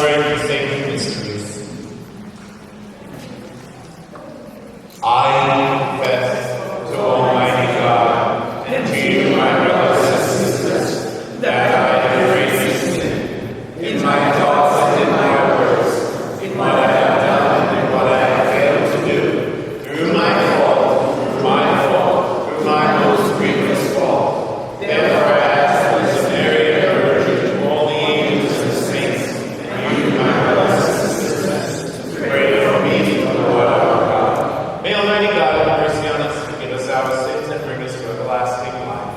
celebrate the sacred mysteries. I confess to Almighty God and to you, my brothers and sisters, that I have greatly sinned in my thoughts and in my words, in what I have done and what I have failed to do, through my fault, through my most grievous fault. Therefore I ask the Blessed Mary, the Virgin, to all the angels and saints, and you, my brothers and sisters, to pray for me to the Lord our God. May Almighty God have mercy on us, forgive us our sins, and bring us to everlasting life.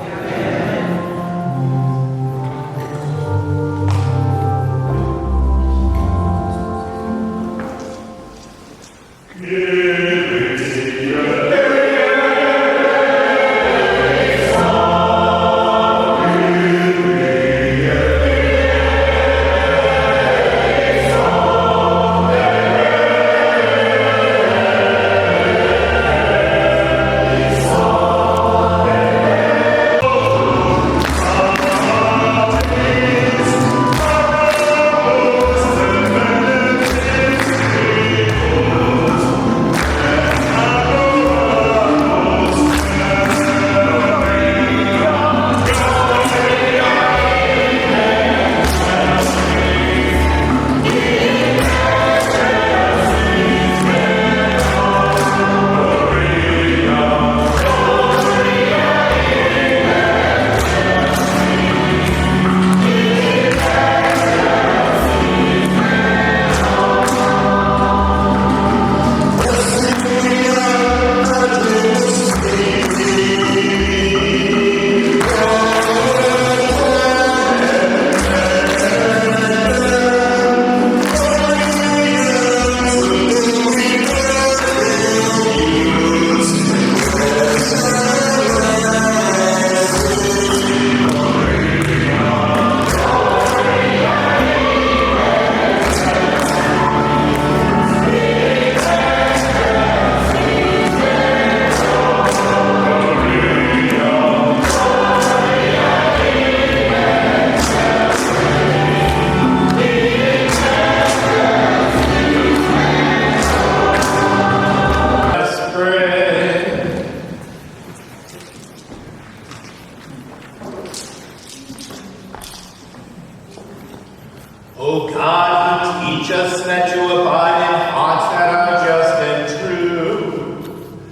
O God, who teach us that you abide in hearts that are just and true,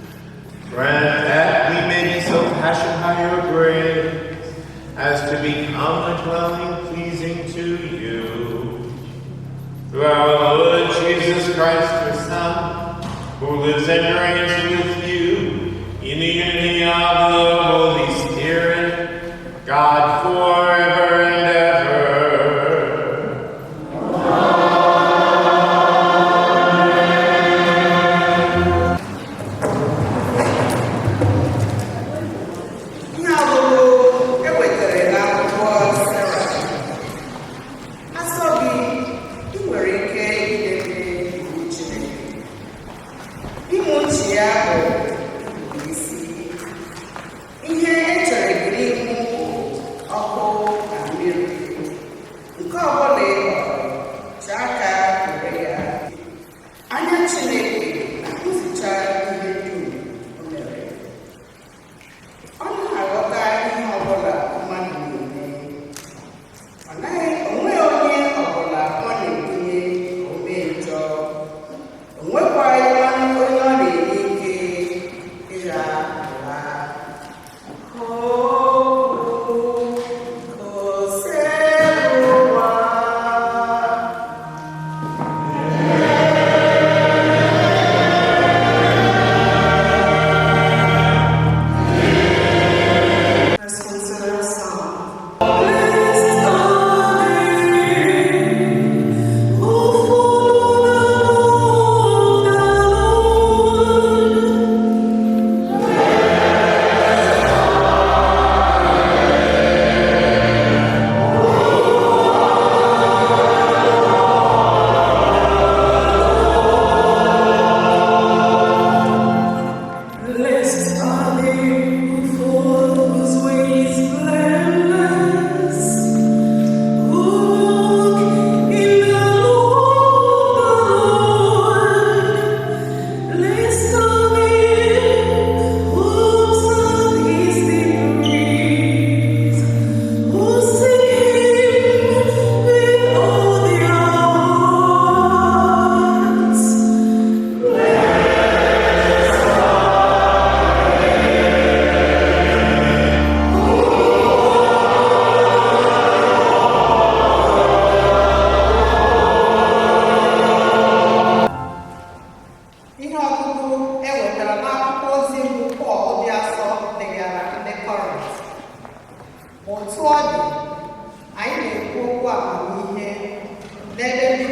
grant that we may be so fashioned by your grace as to become a dwelling pleasing to you. Through our Lord Jesus Christ, your Son, who lives and reigns with you in the unity of the Holy Spirit, God forever and ever.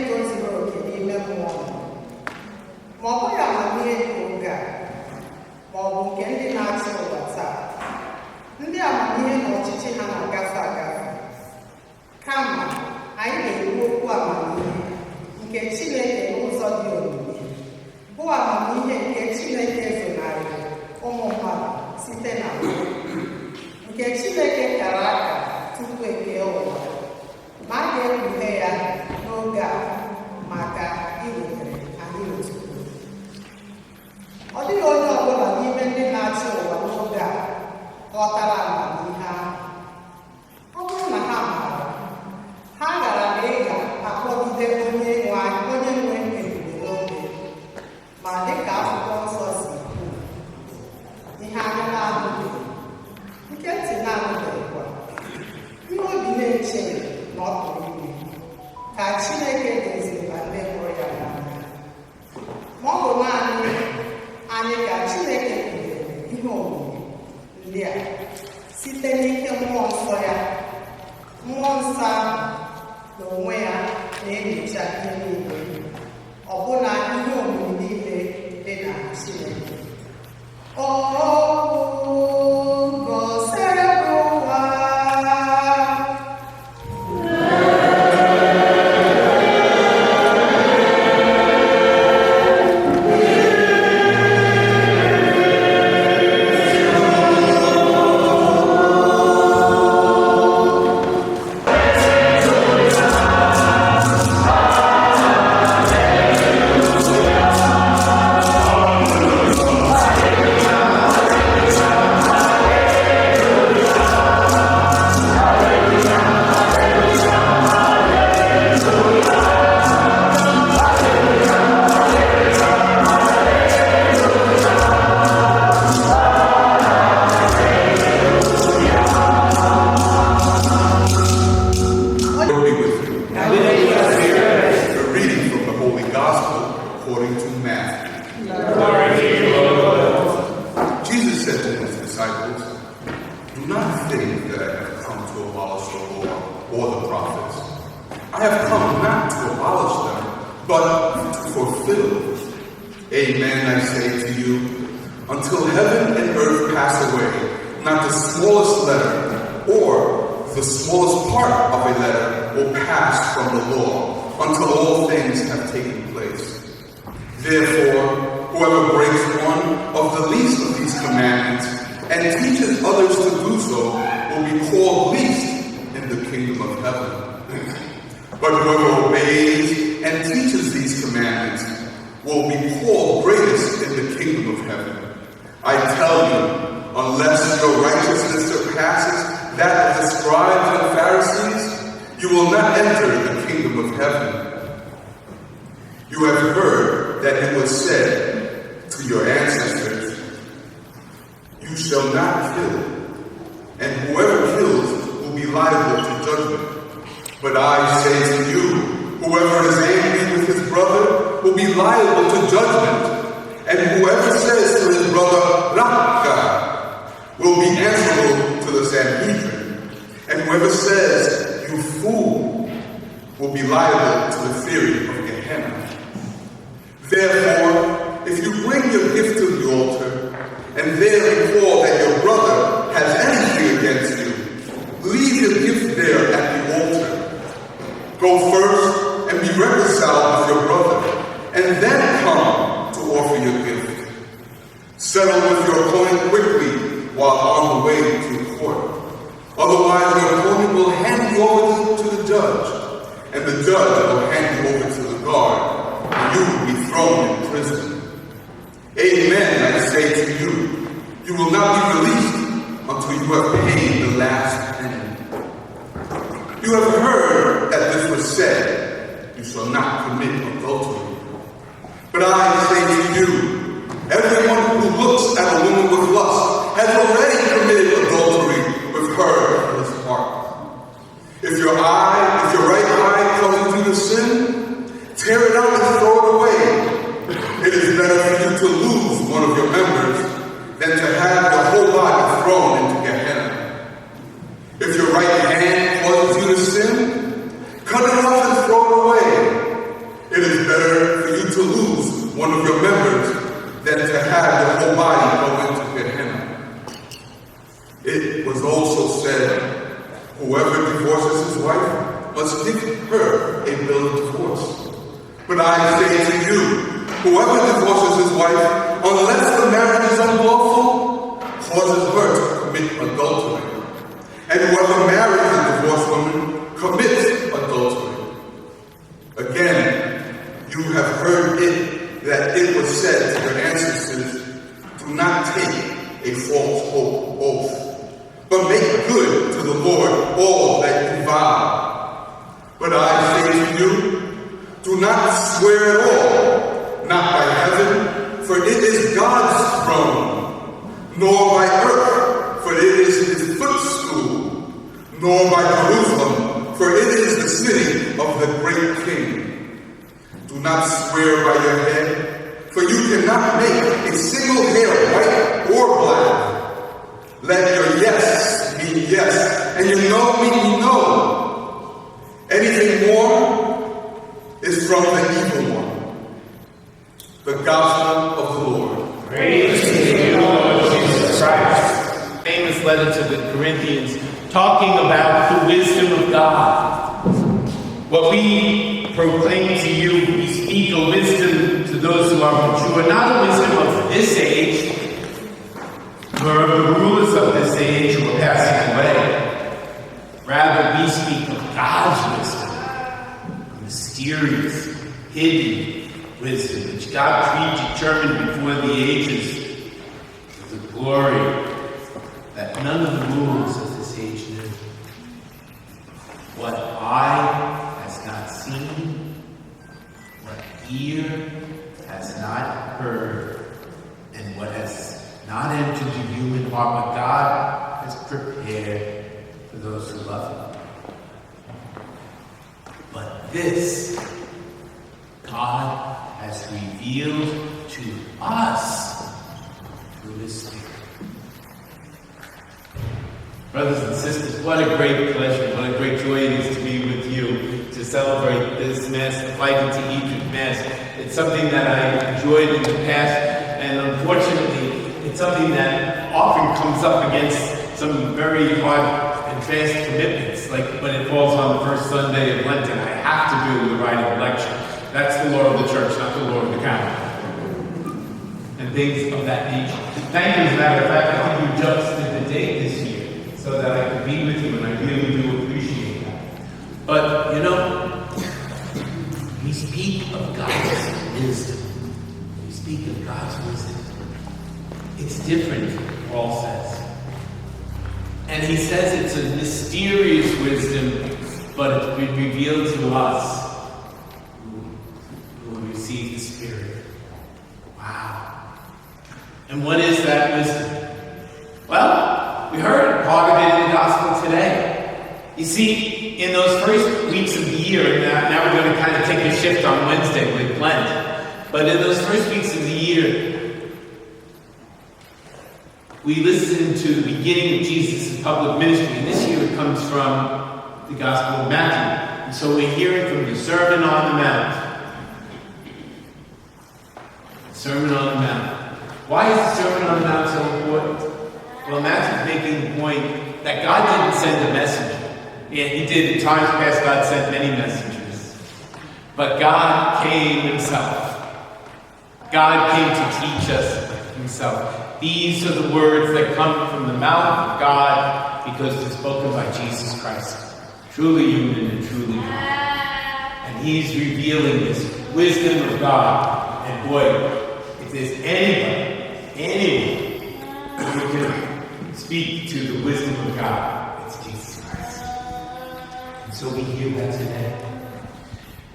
tozuru oke n'ime mmụọ, ma ọ bụghị amamihe nke oge a ma ọ bụ nke ndị na-achị ụwa taa. Ndị amamihe na ọchịchị ha na-agafe agafe, kama anyị na-ekwu okwu amamihe nke Chineke n'ụzọ dị omimi, bụ amamihe nke Chineke zonarịrị ụmụ mmadụ site na mbụ, nke Chineke kara aka tupu ekee ụwa, ma a ga-ekpughe ya n'oge a maka iwetara anyị otuto. Ọ dịghị onye ọbụla n'ime ndị na-achị ụwa n'oge a ghọtara amamihe ahụ. Ọ bụrụ na ha maara, ha gara na ịga akpọgide onye nwe ebube n'oge, ma dịka akwụkwọ nsọ si kwuo, ihe anya na-ahụghị, nke ntị na-anụbeghịkwa, ihe obi na-echeghị na ọ pụrụ ime, ka Chineke doziri ndị hụrụ ya n'anya. Ma ọ bụ naanị anyị ka Chineke kụnyere ihe omume ndị a site n'ike mmụọ nsọ ya. Mmụọ nsọ ahụ n'onwe ya na-enyocha ihe niile, ọbụna ihe omume niile dị na Chineke. If your right hand causes you to sin, cut it off and throw it away. better for you to lose one of your members than to have your whole body go into Gehenna. It was also said, whoever divorces his wife must give her a bill of divorce. But I say to you, whoever divorces his wife, unless the marriage is unlawful, causes her to commit adultery. And whoever marries a divorced woman commits adultery. Again, you have heard that it was said to your ancestors, do not take a false oath, but make good to the Lord all that you vow. But I say to you, do not swear at all, not by heaven, for it is God's throne, nor by earth, for it is his footstool, nor by Jerusalem, for it is the city of the great King. Do not swear by your head, for you cannot make a single hair white or black. Let your yes mean yes, and your no mean no. Anything more is from the evil one. The gospel of the Lord. Praise to you, Lord Jesus Christ. Famous letter to the Corinthians, talking about the wisdom of God. What we proclaim to you, we speak a wisdom to those who are mature, not a wisdom of this age, nor of the rulers of this age who are passing away. Rather, we speak of God's wisdom, a mysterious, hidden wisdom, which God predetermined before the ages, with the glory that none of the rulers of this age knew. What eye has not seen, what ear has not heard, and what has not entered the human heart, but God has prepared for those who love Him. But this, God has revealed to us through His Spirit. Brothers and sisters, what a great pleasure, what a great joy it is to be with you, to celebrate this Mass, the Flight into Egypt Mass. It's something that I enjoyed in the past, and unfortunately, it's something that often comes up against some very hard and fast commitments, like when it falls on the first Sunday of Lent, and I have to do the rite of election. That's the law of the church, not the law of the calendar. And things of that nature. Thank you, as a matter of fact, I think you adjusted the date this year so that I could be with you, and I really do appreciate that. But, you know, we speak of God's wisdom. We speak of God's wisdom. It's different, Paul says. And he says it's a mysterious wisdom, but it's been revealed to us who receive the Spirit. Wow. And what is that wisdom? Well, we heard part of it in the Gospel today. You see, in those first weeks of the year, now we're going to kind of take a shift on Wednesday with Lent, but in those first weeks of the year, we listen to the beginning of Jesus' public ministry, and this year it comes from the Gospel of Matthew. And so we're hearing from the Sermon on the Mount. Sermon on the Mount. Why is the Sermon on the Mount so important? Well, Matthew's making the point that God didn't send a messenger. Yeah, He did. In times past, God sent many messengers. But God came Himself. God came to teach us Himself. These are the words that come from the mouth of God because they're spoken by Jesus Christ. Truly human and truly divine. And He's revealing this wisdom of God. And boy, if there's anyone who can speak to the wisdom of God, it's Jesus Christ. And so we hear that today.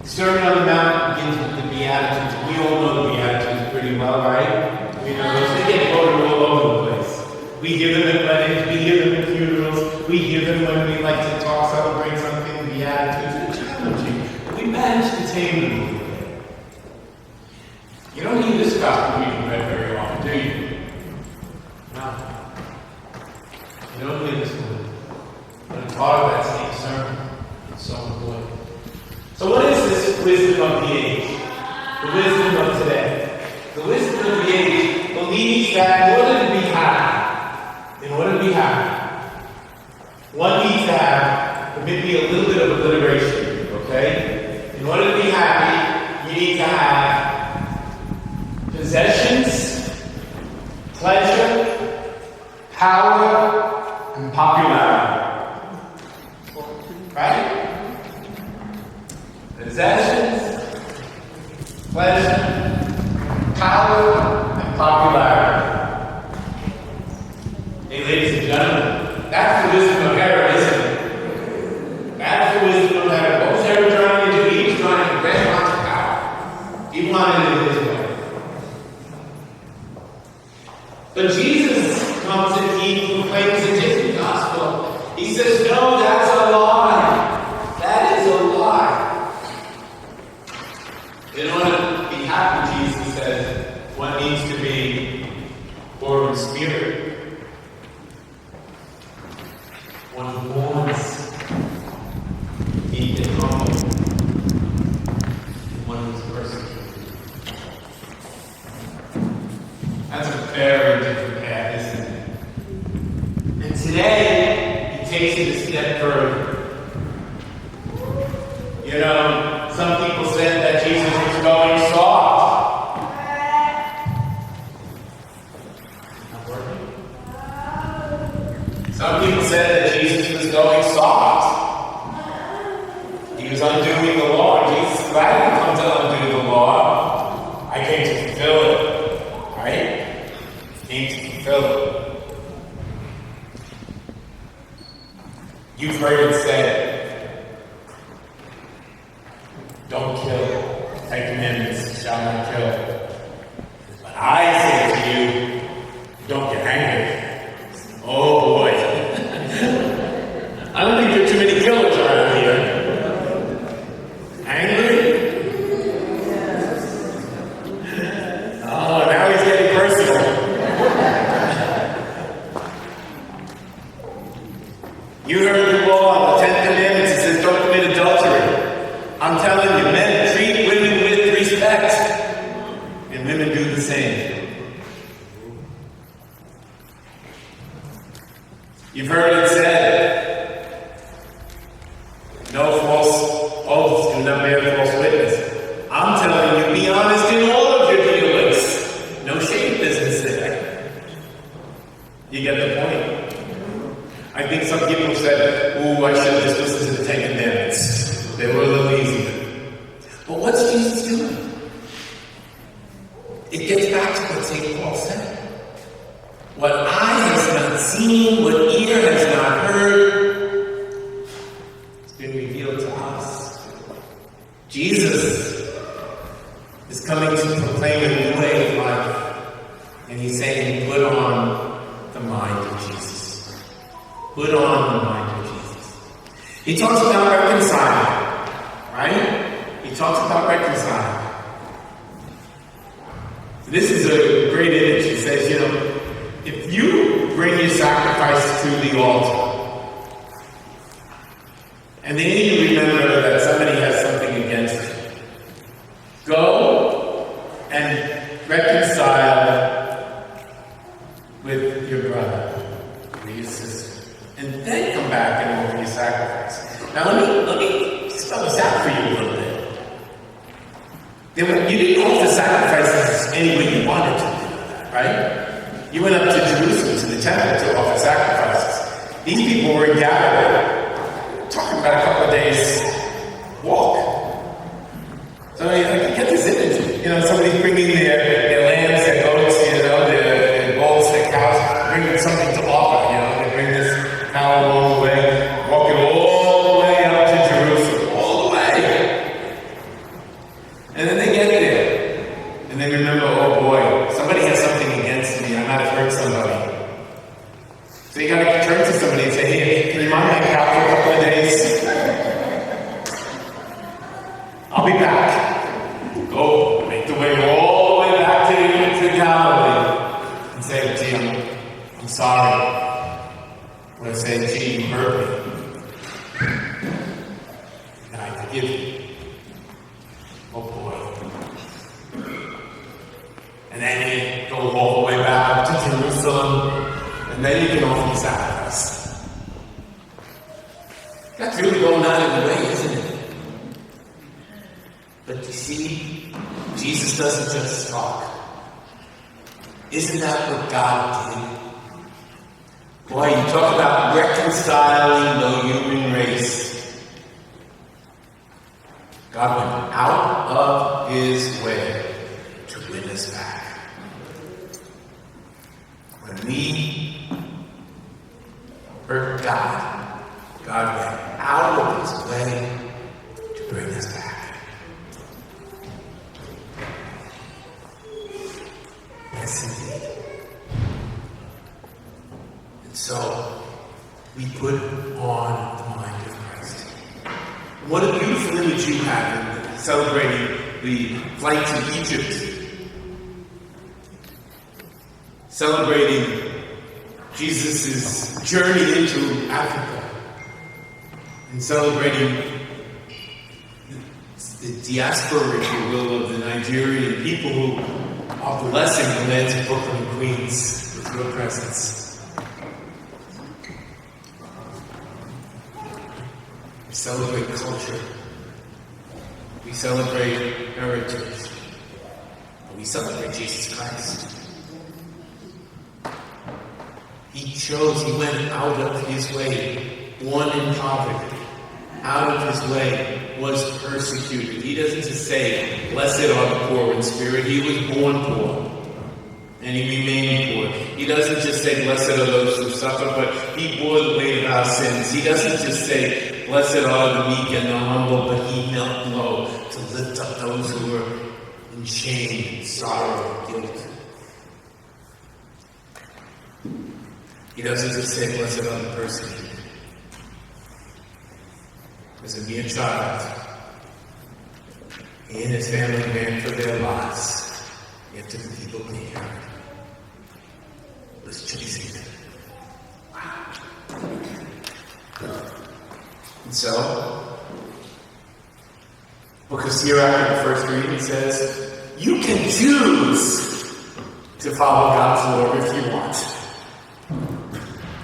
The Sermon on the Mount begins with the Beatitudes. We all know the Beatitudes pretty well, right? You know, they get quoted all over the place. We hear them at weddings, we hear them at funerals, we hear them when we like to talk, celebrate something, the Beatitudes, they're challenging. But we manage to tame them a little bit. You don't hear this gospel reading read very often, do you? No. You don't hear this one. But it's part of that same sermon. It's so important. So what is this wisdom of the age? The wisdom of today. The wisdom of the age believes that in order to be happy, one needs to have, permit me a little bit of alliteration, okay? In order to be happy, you need to have possessions, pleasure, power, and popularity. Right? Possessions, pleasure, power, and popularity. Hey, ladies and gentlemen, that's the wisdom of Herod, isn't it? That's the wisdom of Herod. What was Herod trying to do? He was trying to grab onto power. He wanted it his way. But Jesus comes and he proclaims a different gospel. He says, no, that's a lie. That is a lie. In order to be happy, Jesus says, one needs to be poor in spirit. One mourns, meek and humble. One who's persecuted. That's a very different path, isn't it? And today, he takes it a step further. You know, some people said that Jesus was going soft. Not working. Some people said that Jesus was going soft. He was undoing the law. Jesus said, I didn't come to undo the law. I came to fulfill it. Right? Came to fulfill it. You've heard it said, don't kill. 10 Commandments, shall not kill. But I say to you, don't get angry. Oh boy. I don't think there are too many killers around here. Angry? Oh, now he's getting personal. You heard the law, the 10 Commandments, it says don't commit adultery. I'm telling you, men treat women with respect. And women do the same. You've heard it said, no false oaths, do not bear false witness. I'm telling you, be honest in all of your dealings. No shame business there. You get the point? I think some people said, ooh, I should have just listened to the 10 Commandments. They were a little easier. But what's Jesus doing? It gets back to what St. Paul said. What eye has not seen, what ear has not heard, it's been revealed to us. Jesus is coming to proclaim a new way of life. And he's saying, put on the mind of Jesus. Put on the mind of Jesus. He talks about reconciling, right? He talks about reconciling. This is a great image. He says, you know, if you bring your sacrifice to the altar, and then you remember that somebody has something against you, go and reconcile with your brother or your sister, and then come back and offer your sacrifice. Now let me spell this out for you a little bit. You didn't offer sacrifices any way you wanted to, right? You went up to Jerusalem, to the temple, to offer sacrifices. These people were gathered, talking about a couple of days walk. So I get this image. You know, somebody's bringing their lambs, their goats, you know, their bulls, their cows, bringing something to offer. You know, they bring this cow along the way, walking all the way up to Jerusalem, all the way. And then they get there, and they remember, oh boy, somebody has something against me. I might have hurt somebody. So you got to turn to somebody and say, hey, can you mind my cow for a couple of days? I'll be back. Go, make the way all the way back to Galilee, and say, gee, I'm sorry. Or say, gee, you hurt me. And I forgive you. Oh boy. Jerusalem, and then you can offer the sacrifice. That's really going out of the way, isn't it? But you see, Jesus doesn't just talk. Isn't that what God did? Boy, you talk about reconciling the human race. God went out of his way to win us back. When we hurt God, God went out of his way to bring us back. Yes, indeed. And so, we put on the mind of Christ. What a beautiful image you have in celebrating the flight to Egypt. Celebrating Jesus' journey into Africa. And celebrating the diaspora, if you will, of the Nigerian people who are blessing the lands of Brooklyn and Queens with your presence. We celebrate culture. We celebrate heritage. We celebrate Jesus Christ. He went out of his way, born in poverty, out of his way, was persecuted. He doesn't just say, blessed are the poor in spirit. He was born poor, and he remained poor. He doesn't just say, blessed are those who suffer, but he bore the weight of our sins. He doesn't just say, blessed are the meek and the humble, but he knelt low to lift up those who were in shame, sorrow, guilt. He doesn't just say, blessed are the persecuted. As a mere child, he and his family ran for their lives, yet to the people he heard was chasing them. Wow. And so, book of Sirach in the first reading says, you can choose to follow God's law if you want.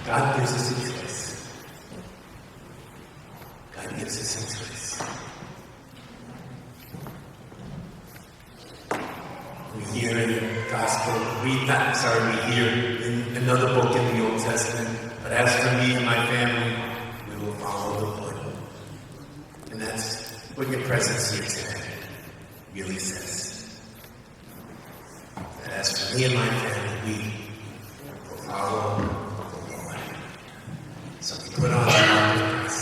God gives us a choice. God gives us a choice. We hear in the gospel, we hear in another book in the Old Testament, but as for me and my family, we will follow the Lord. And that's what your presence here today really says. That as for me and my family, we will follow the Lord. So we put on our eyes,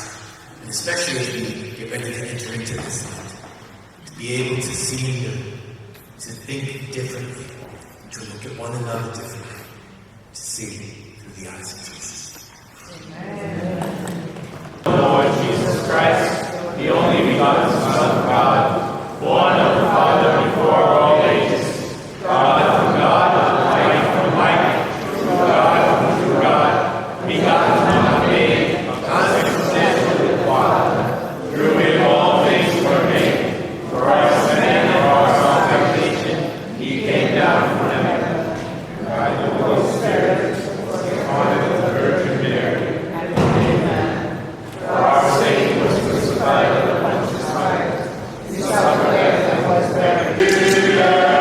and especially as we get ready to enter into this night, to be able to see Him, to think differently, to look at one another differently, to see through the eyes of Jesus. Amen. Lord Jesus Christ, the only begotten Son of God, born of the Father before all ages, God from God, light from light, true God from true God, begotten not made, consubstantial with Father. Through him all things were made. For us and of our salvation, he came down from heaven. By the Holy Spirit, was incarnate of the Virgin Mary, and became man. For our sake he was crucified under Pontius Pilate. He suffered death and was buried. Yeah.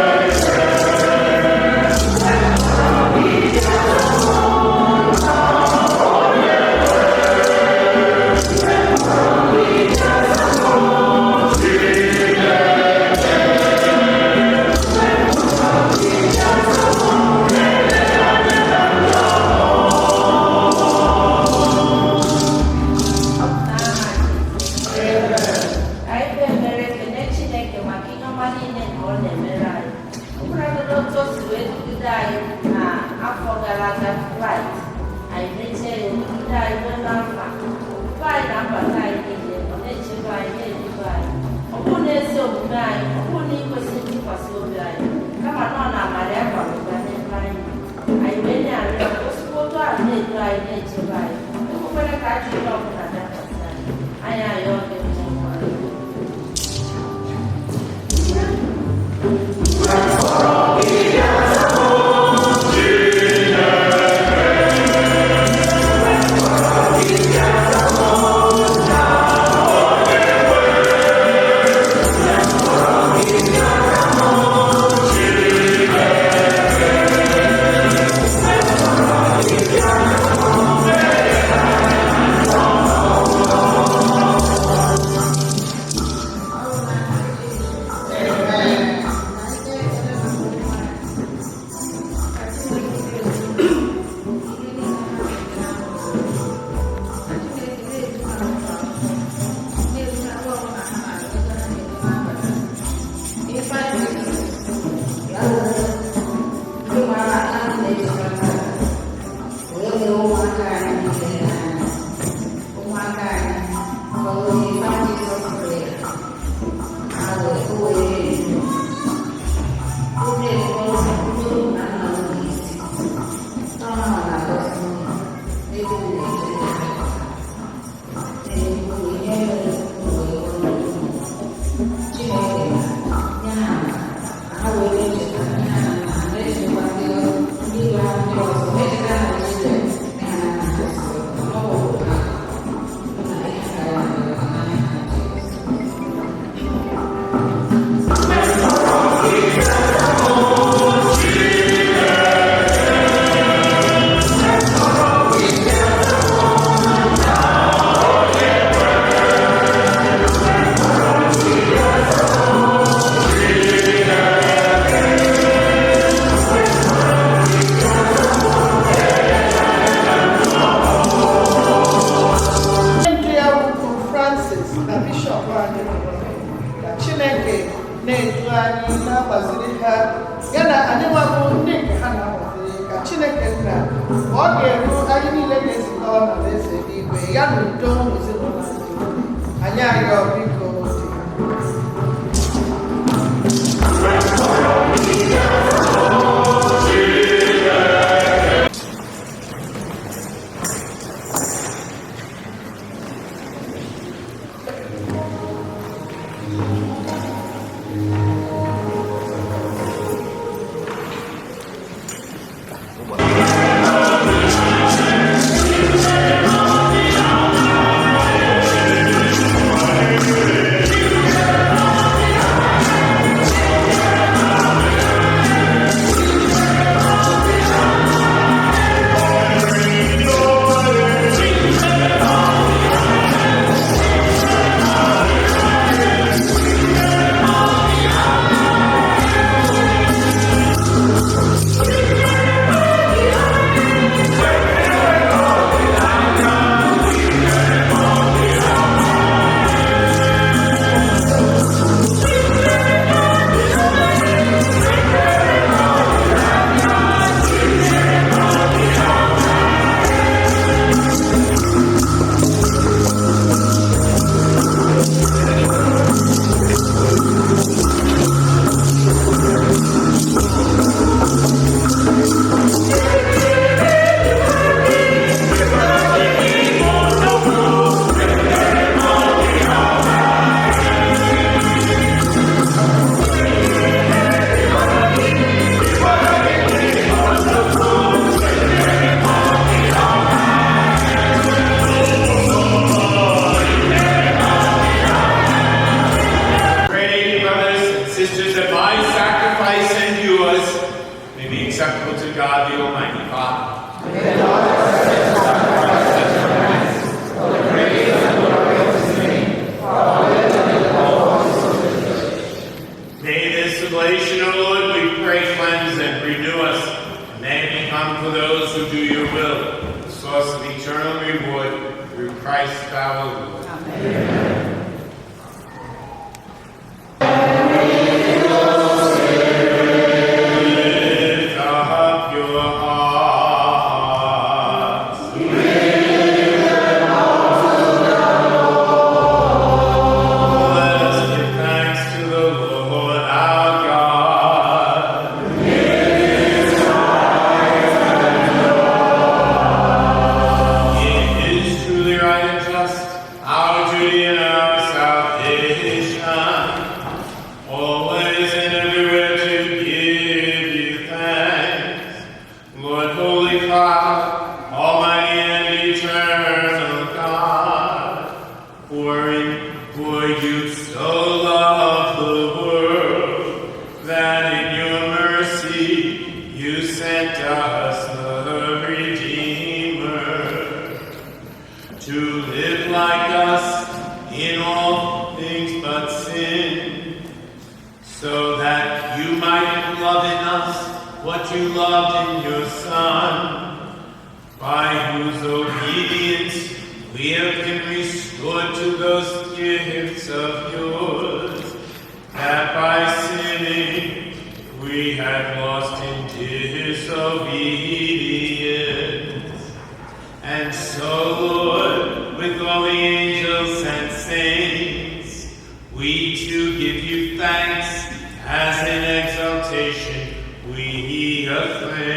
We too give you thanks, as in exaltation we acclaim.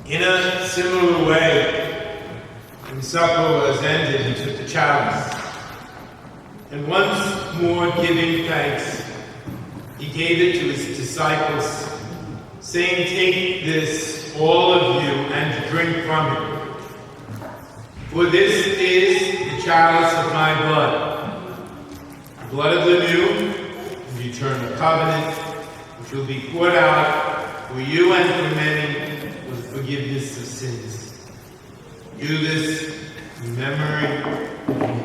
In a similar way, when supper was ended, he took the chalice, and once more giving thanks, he gave it to his disciples, saying, "Take this, all of you, and drink from it. For this is the chalice of my blood, the blood of the new and eternal covenant, which will be poured out for you and for many, forgiveness of sins. Do this in memory of me."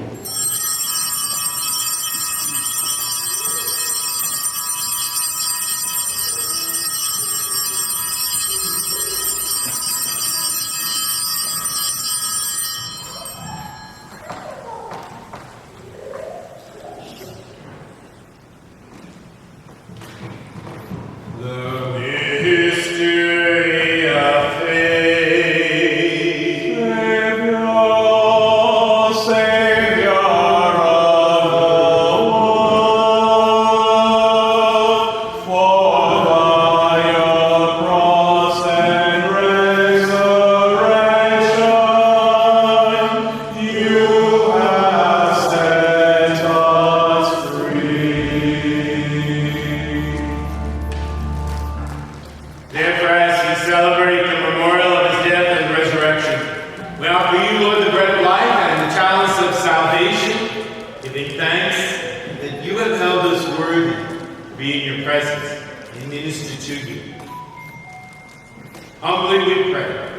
Humbly we pray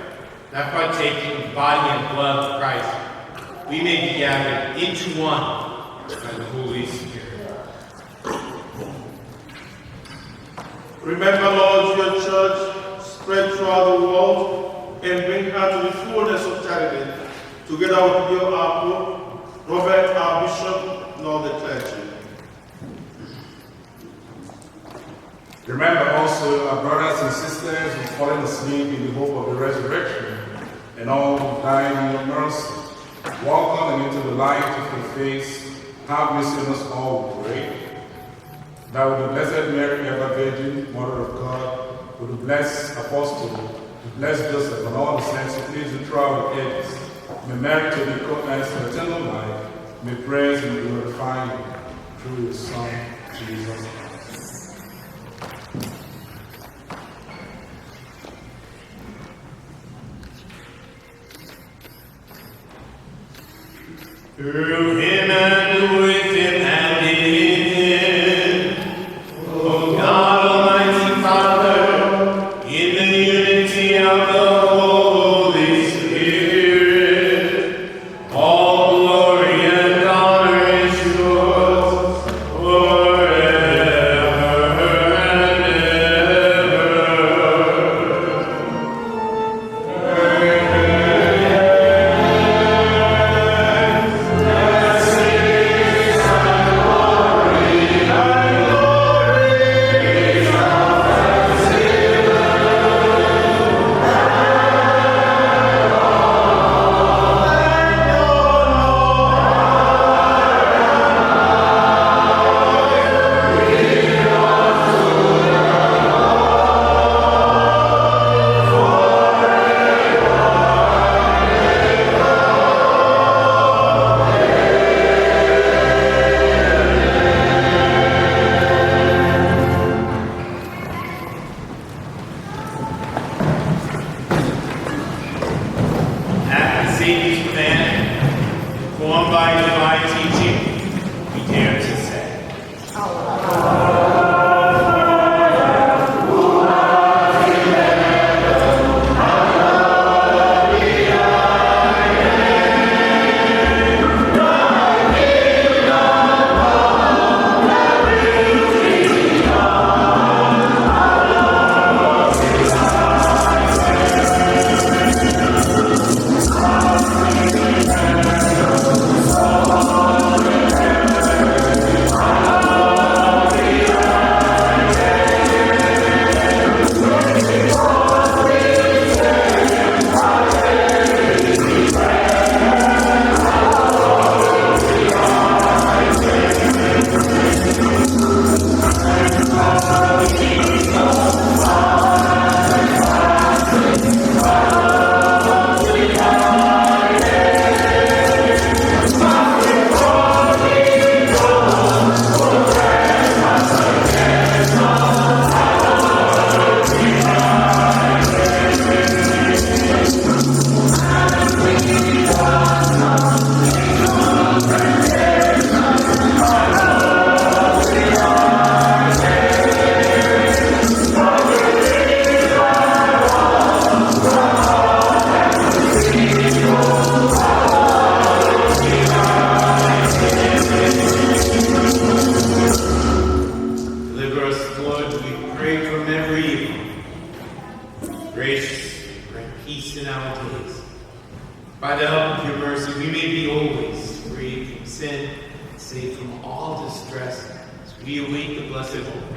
that partaking of the body and blood of Christ, we may be gathered into one and the Holy Spirit. Remember, Lord, your church spread throughout the world and bring her to the fullness of charity, together with you, our Pope, Robert, our Bishop, and all the clergy. Remember also our brothers and sisters who fallen asleep in the hope of the resurrection, and all who died in your mercy. Welcome them into the light of your face. Have mercy on us all, we pray. That with the Blessed Mary, ever Virgin, Mother of God, with the blessed Apostle, the blessed Joseph, and all the saints who please you throughout the ages, may merit to be co-heirs of eternal life, may praise and glorify you through your Son, Jesus Christ. Through him and with him and in him, O God, Almighty Father, in the unity of the Holy Spirit, all glory and honor is yours forever and informed by divine teaching, we dare to say, deliver us, Lord, we pray from every evil. Gracious, grant peace in our days. By the help of your mercy, we may be always free from sin, safe from all distress, as we await the blessed hope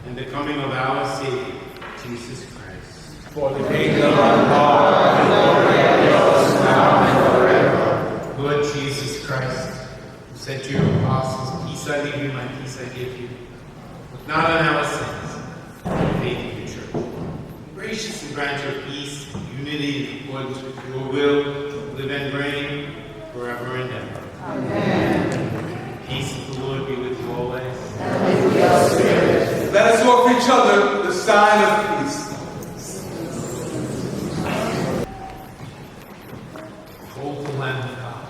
and the coming of our Savior, Jesus Christ. For the kingdom of God and glory are yours now and forever. Lord Jesus Christ, who said to your apostles, peace I leave you, my peace I give you. Look not on our sins, but on the faith of your church. Graciously grant your peace, unity in accordance with your will, live and reign forever and ever. Amen. Peace of the Lord be with you always. And with your spirit. Let us offer each other the sign of peace. Behold the Lamb of God.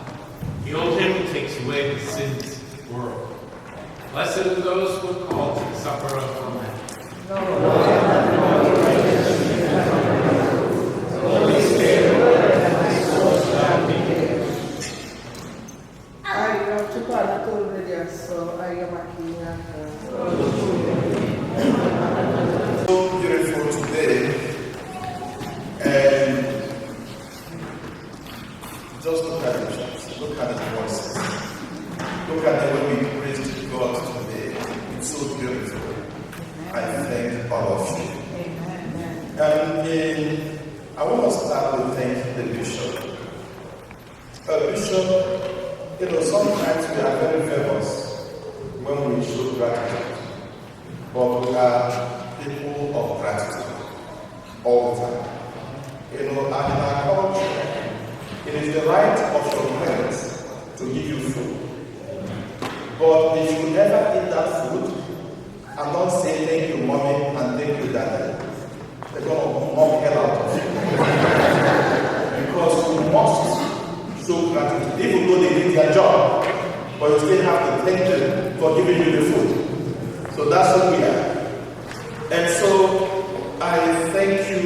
Behold him who takes away the sins of the world. Blessed are those who are called to the supper of the Lamb. Holy Spirit, and my soul shall be Ay, no, chukwa na tolu de So beautiful today, and just look at the church, look at the voices, look at the way we praise God today. It's so beautiful. I thank all of you. And I want to start with thanking the bishop. Bishop, sometimes we are very famous when we show gratitude, but we are people of gratitude all the time. And in our culture, it is the right of your parents to give you food. But if you never eat that food and don't say thank you, mommy, and thank you, daddy, they're going to mock hell out of you. Because you must show gratitude, even though they did their job, but you still have to thank them for giving you the food. So that's what we are. And so I thank you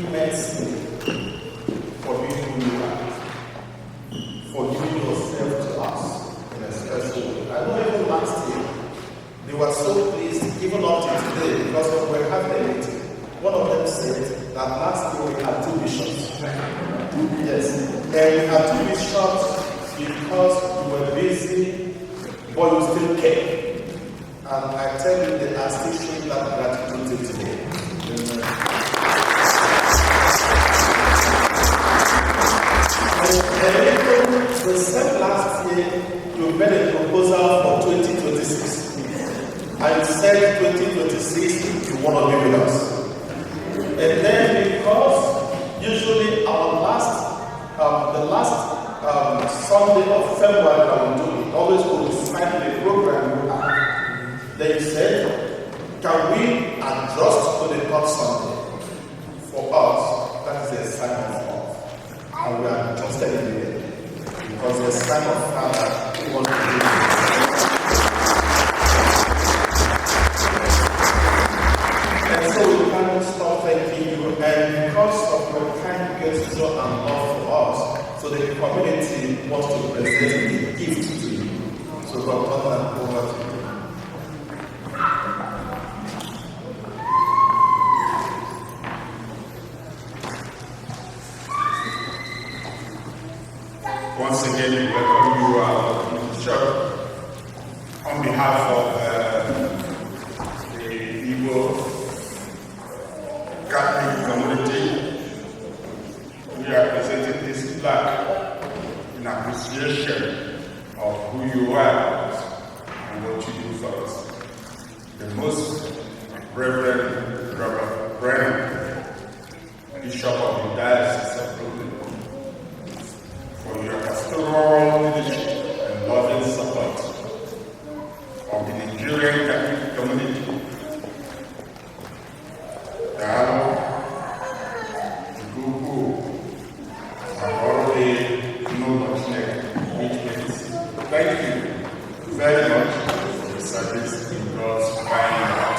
immensely for being who you are, for giving yourself to us in a special way. I know even last year, they were so pleased, even up to today, because when we were having a meeting, one of them said that last year we had 2 bishops. Yes. And we had 2 bishops because we were busy, but you still came. And I tell you, they are still showing that gratitude till today. And even the same last year, you made a proposal for 2026. And you said 2026, you want to be with us. And then because usually our the last Sunday of February that we do, always coincide the program we have. They said, can we adjust to the 3rd Sunday? For us, that is a sign of love. And we are adjusted immediately. Because the sign of Father, we want to do. And so we cannot stop thanking you. And because of your kind gesture and love for us, so the community wants to present a gift to you. So God, turn that over to you. Once again, we welcome you to the church on behalf of the Igbo Catholic community. We are presenting this plaque in appreciation of who you are and what you do for us. The most Reverend Robert Brennan, Bishop of the Diocese of Brooklyn, for your pastoral leadership and loving support of the Nigerian Catholic community. Thank you very much for the service in God's fine heart.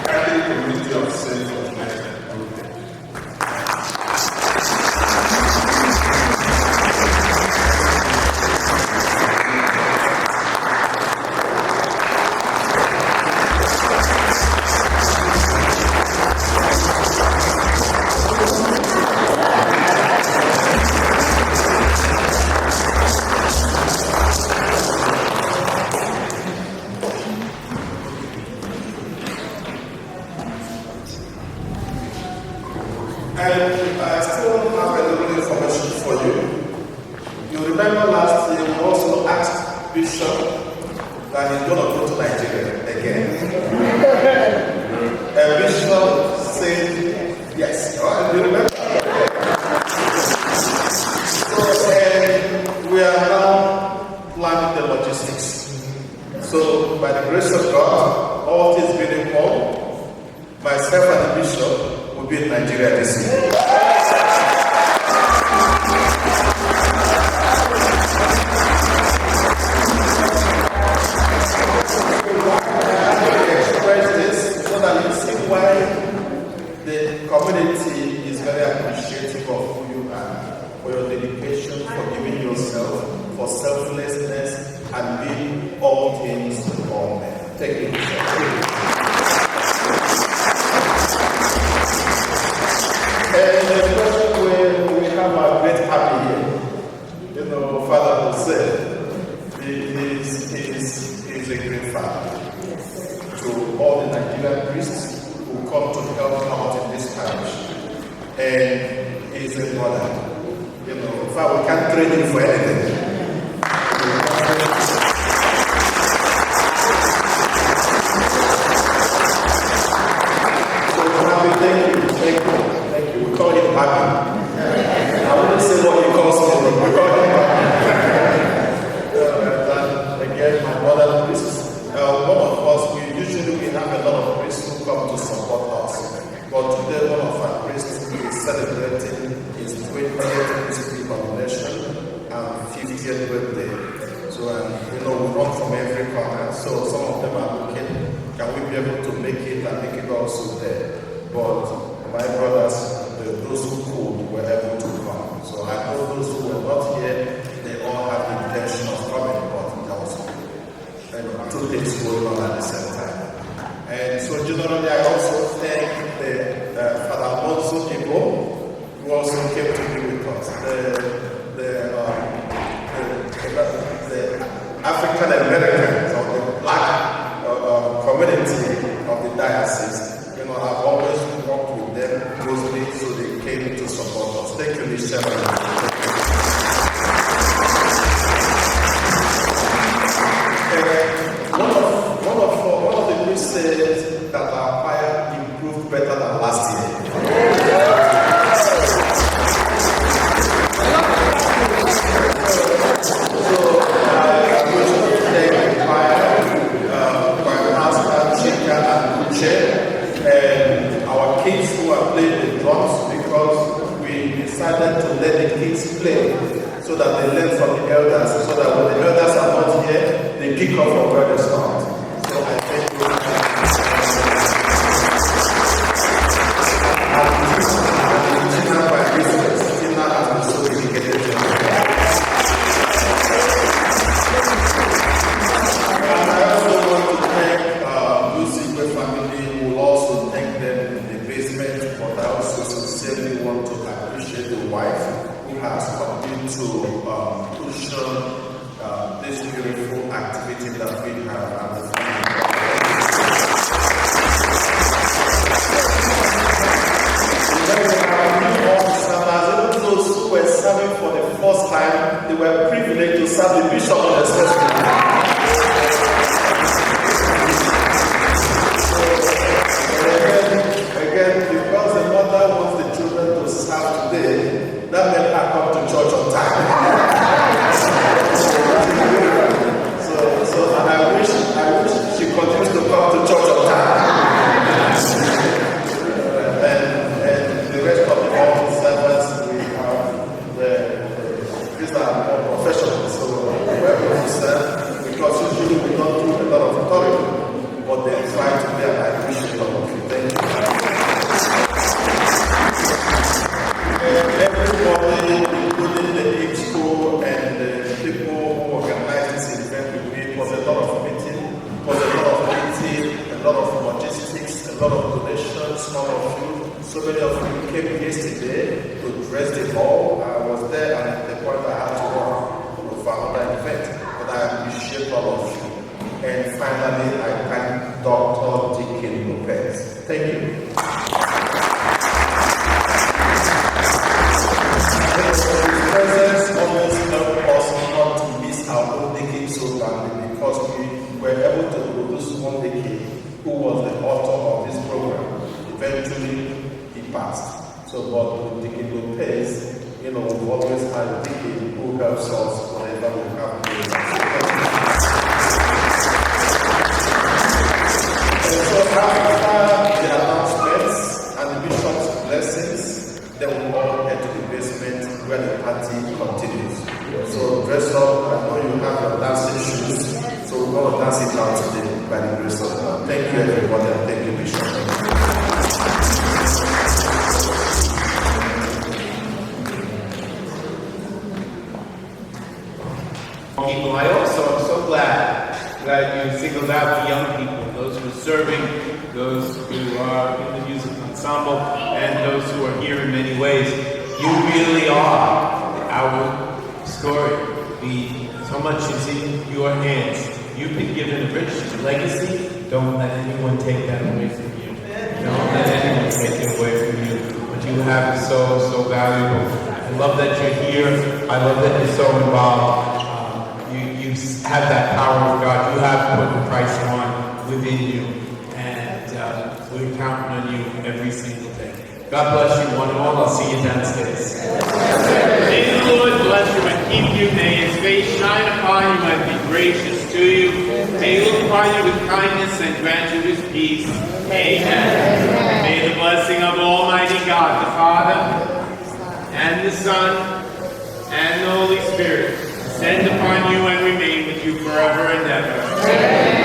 Catholic community of St. Fortunata February. And I still have a little information for you. You remember last year we also asked Bishop that he's going to go to Nigeria again. And Bishop said yes. Oh, you remember? So we are now planning the logistics. So by the grace of God, all things being involved, myself and the Bishop will be in Nigeria this year. I express this so that you see why the community is very appreciative of himself, for selflessness, and being all things to all men. Thank you, Bishop. And especially when we have our great happy here, you know, Father Jose, is a great father. To all the Nigerian priests who come to help out in this parish. And he's a brother. You know, in fact, we can't trade him for anything. So, thank you. We call him Papi. I wouldn't say what he calls me, we call him Papi. Again, my brother priests. One of us, we have a lot of priests who come to support us. But today, one of our priests is celebrating his 20th priestly ordination and 50th birthday. So, we run from every corner. So, some of them are looking, can we be able to make it and make it also there? But my brothers, those who could, were able to come. So, I know those who were not here, they all have the intention of coming, but there was two things going on at the same time. And so generally I also thank Father Alonso Igbo, who also came to be with us. The African Americans or the black community of the diocese, I've always worked with them closely, so they came to support us. Thank you, Mr. One of the priests said that our choir improved better than last year. So I'm going to thank the choir master, Chika, and Uche, and our kids who are playing the drums, because we decided to let the kids play so that they learn from the elders, so that when the elders are not here, they pick up from where they start. So I thank you. And Tina, by Christmas, Tina has been so dedicated to me. And I also want to thank Lucy's family, who will also thank them in the basement, but I also sincerely want to appreciate the wife who has continued to push on this beautiful activity that we have at the family. Even those who were serving for the first time, they were privileged to serve the bishop on the session. Again, because the mother wants the children to serve today, that made her come to church on time. And I wish she continues to come to church on time. And the rest of the morning servants, we have these are more professional, so where we serve, because usually we don't do a lot of authority, but they try to be, and I appreciate all of you. Thank you. And everybody, including the Expo and the people who organized this event with me, it was a lot of meeting, a lot of logistics, a lot of donations, some of you, so many of you came yesterday to dress the hall. I was there, and at the point I had to work for another event, but I appreciate all of you. And finally, I thank Dr. Deacon Lopez. Thank you. His presence always helped us not to miss our own Deacon so badly, because we were able to produce one Deacon who was the author of this program. Eventually, he passed. So, but with Deacon Lopez, we've always had a Deacon who helps us whenever we have programs. And so after the announcements and the bishop's blessings, then we all head to the basement where the party continues. So dress up. I know you have your dancing shoes, so we're going to dance it out today by the grace of God. Thank you, everybody, and thank you, Bishop. People, I also am so glad that you singled out the young people, those who are serving, those who are in the music ensemble, and those who are here in many ways. You really are our story. So much is in your hands. You've been given a rich legacy. Don't let anyone take that away from you. Don't let anyone take it away from you. What you have is so valuable. I love that you're here. I love that you're so involved. You have that power of God. You have put the price on within you. And we're counting on you every single day. God bless you one and all. I'll see you downstairs. May the Lord bless you and keep you. May his face shine upon you and be gracious to you. May he look upon you with kindness and grant you his peace. Amen. May the blessing of Almighty God, the Father, and the Son, and the Holy Spirit descend upon you and remain with you forever and ever. Amen.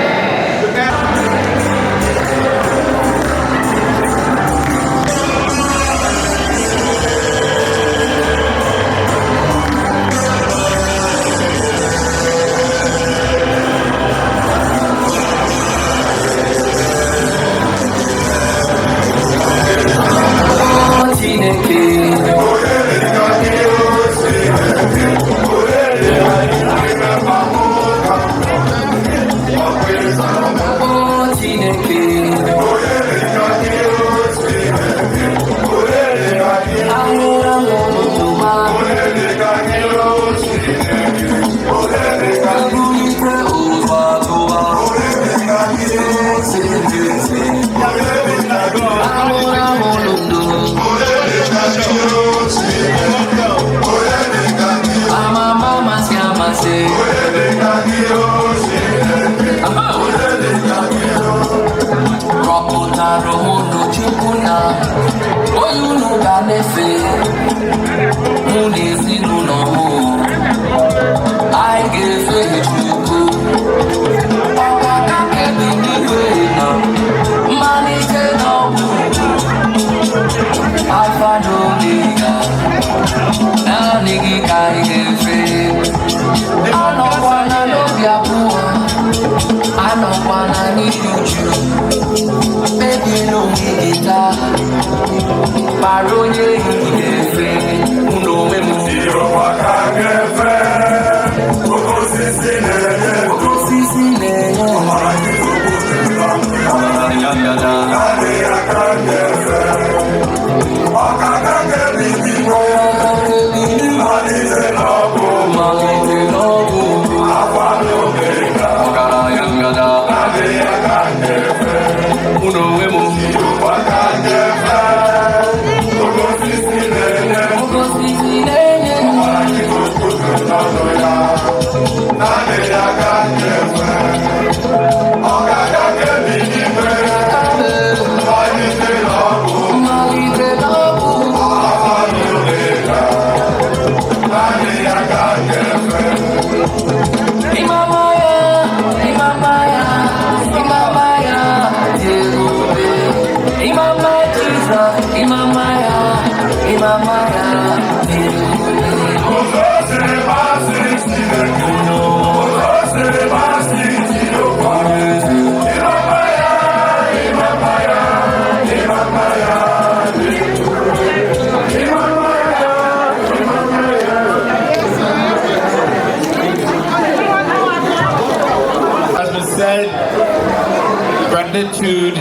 Gratitude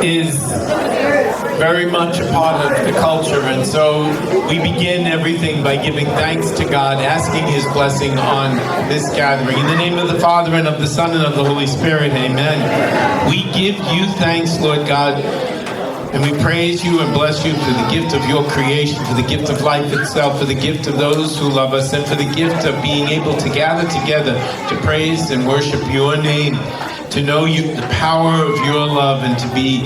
is very much a part of the culture, and so we begin everything by giving thanks to God, asking his blessing on this gathering. In the name of the Father, and of the Son, and of the Holy Spirit, amen. We give you thanks, Lord God, and we praise you and bless you for the gift of your creation, for the gift of life itself, for the gift of those who love us, and for the gift of being able to gather together to praise and worship your name, to know you, the power of your love, and to be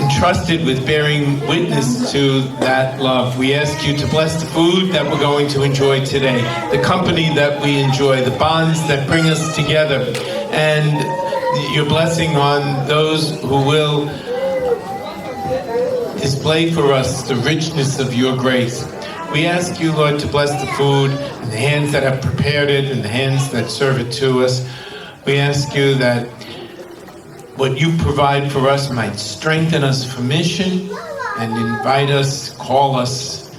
entrusted with bearing witness to that love. We ask you to bless the food that we're going to enjoy today, the company that we enjoy, the bonds that bring us together, and your blessing on those who will display for us the richness of your grace. We ask you, Lord, to bless the food and the hands that have prepared it and the hands that serve it to us. We ask you that what you provide for us might strengthen us for mission and invite us, call us,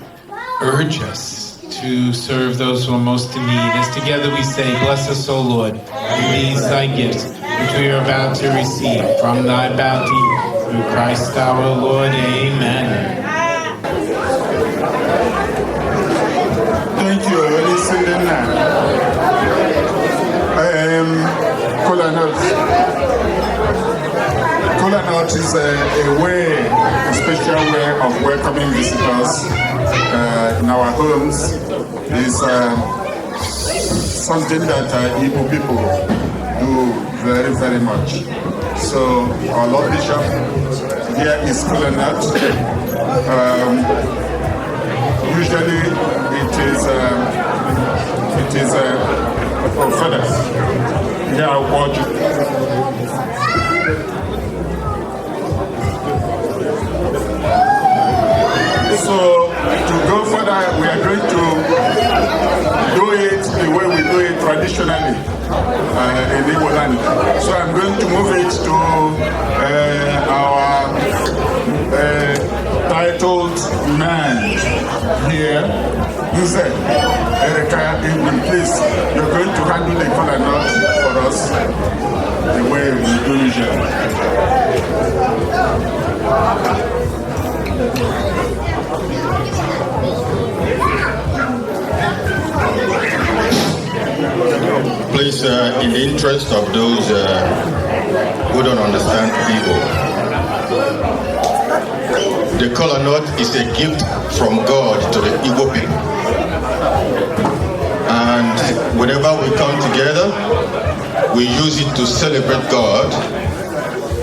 urge us to serve those who are most in need. As together we say, bless us, O Lord, in these thy gifts, which we are about to receive from thy bounty, through Christ our Lord. Amen. Thank you, listen now. Kola Nut is a special way of welcoming visitors in our homes. It's something that Igbo people do very, very much. So our Lord Bishop, here is Kola Nut. Usually it is for feathers. Here I'll watch it. So to go further, we are going to do it the way we do it traditionally in Igbo land. So I'm going to move it to our titled man here. You said, Erica, please, you're going to handle the kola nut for us the way we do usually. Please, in the interest of those who don't understand Igbo, the kola nut is a gift from God to the Igbo people. And whenever we come together, we use it to celebrate God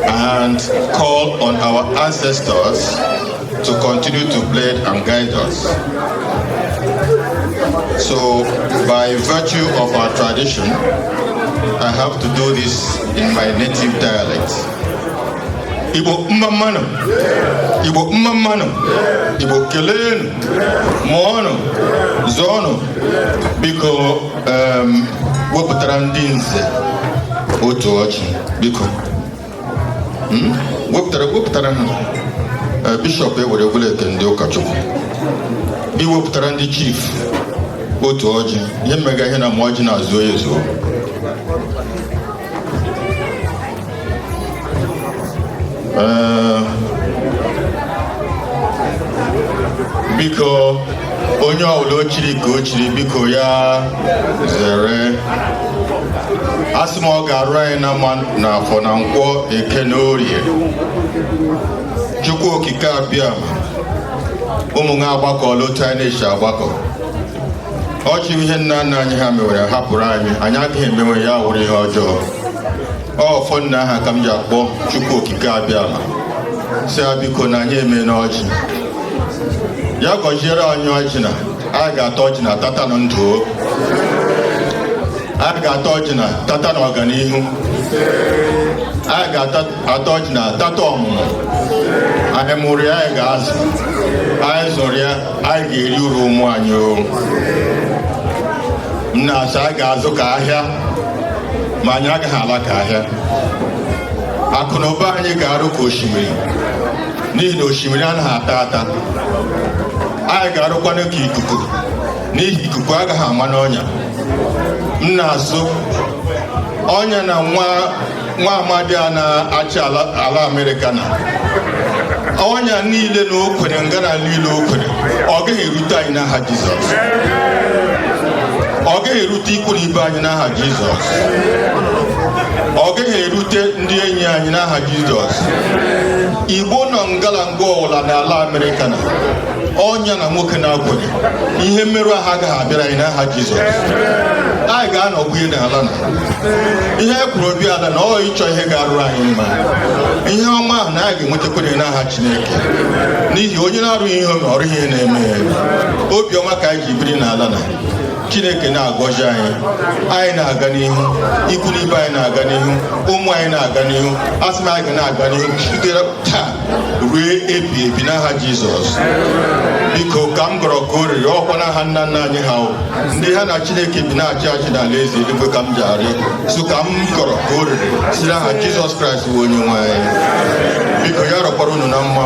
and call on our ancestors to continue to bless and guide us. So, by virtue of our tradition, I have to do this in my native dialect. Igbo mmamano, Igbo mmamano, Igbo kelenu, mono, zono, biko wepụtara ndị nze otu ọchị, biko. Wepụtara ha bishọp ewere ogwuleke ndị ụkọchukwu. Iwepụtara ndị chief otu ọjị, ihe mmega ihe na ma ọjị na-azụ ezo. Biko onye ọbụla ochiri ka ochiri, biko ya zere. Asị m ọ ga-arụ anyị na mma n'afọ na nkwọ eke na orie. Chukwu okike abịa ụmụ nwa agbakọ otu anyị na-echi agbakọ. Ọchị ihe nna nna anyị ha mewere hapụrụ anyị, anyị agaghị emenwe ya wụrụ ihe ọjọọ. Ọfọ nna aha ka m ji akpọ Chukwu okike abịa si biko na anyị eme n'ọjị. Ya gọziere anyị ọjị na anyị ga-ata ọjị na tata na ndụ. Anyị ga-ata ọjị na tata na ọganihu. Anyị ga-ata ọjị na tata ọmụmụ. Anyị mụrụ ya, anyị ga-azụ. Anyị zụrụ ya, anyị ga-eri uru ụmụ anyị o. M na-asị anyị ga-azụ ka ahịa, ma anyị agaghị ala ka ahịa. Akụ na ụba anyị ga-arụ ka osimiri, n'ihi na osimiri anaghị ata ata. Anyị ga-arụkwanụ ka ikuku, n'ihi ikuku agaghị ama n'ọnya. M na-asụ ọnya na nwa amadi a na-achị ala Amerịka na ọnya niile na okwere ngana niile okwere, ọ gaghị erute anyị n'aha Jizọs. Ọ gaghị erute ikwu na ibe anyị n'aha Jizọs. Ọ gaghị erute ndị enyi anyị n'aha Jizọs. Igbo nọ ngalangwa ọwụla n'ala Amerịka na ọnya na nwoke na-akwenye ihe mmerụ ahụ agaghị abịara anyị n'aha Jizọs. Anyị ga-anọgbu n'ala na ihe kwuru obi ala na ọ ịchọ ihe ga-arụrụ anyị mma. Ihe ọma ahụ na anyị ga-enwetakwenye n'aha Chineke, n'ihi onye na-arụ ihe ome ọrụ ihe na-eme. Obiọma ka anyị ji biri n'ala na Chineke na-agọzi anyị, anyị na-aga n'ihu, ikwu n'ibe anyị na-aga n'ihu, ụmụ anyị na-aga n'ihu, asị m anyị ga na-aga n'ihu site taa ruo ebi ebi n'aha Jizọs. Biko ka m gọrọ ka o riri ọkwa n'aha nna nna anyị ha ndị ha na Chineke bi na-achị achị n'ala eze eluigwe ka m ji arịọ so ka m gọrọ ka o riri si n'aha Jizọs Kraịst bụ onye nwe anyị. Biko ya rọkwara unu na mma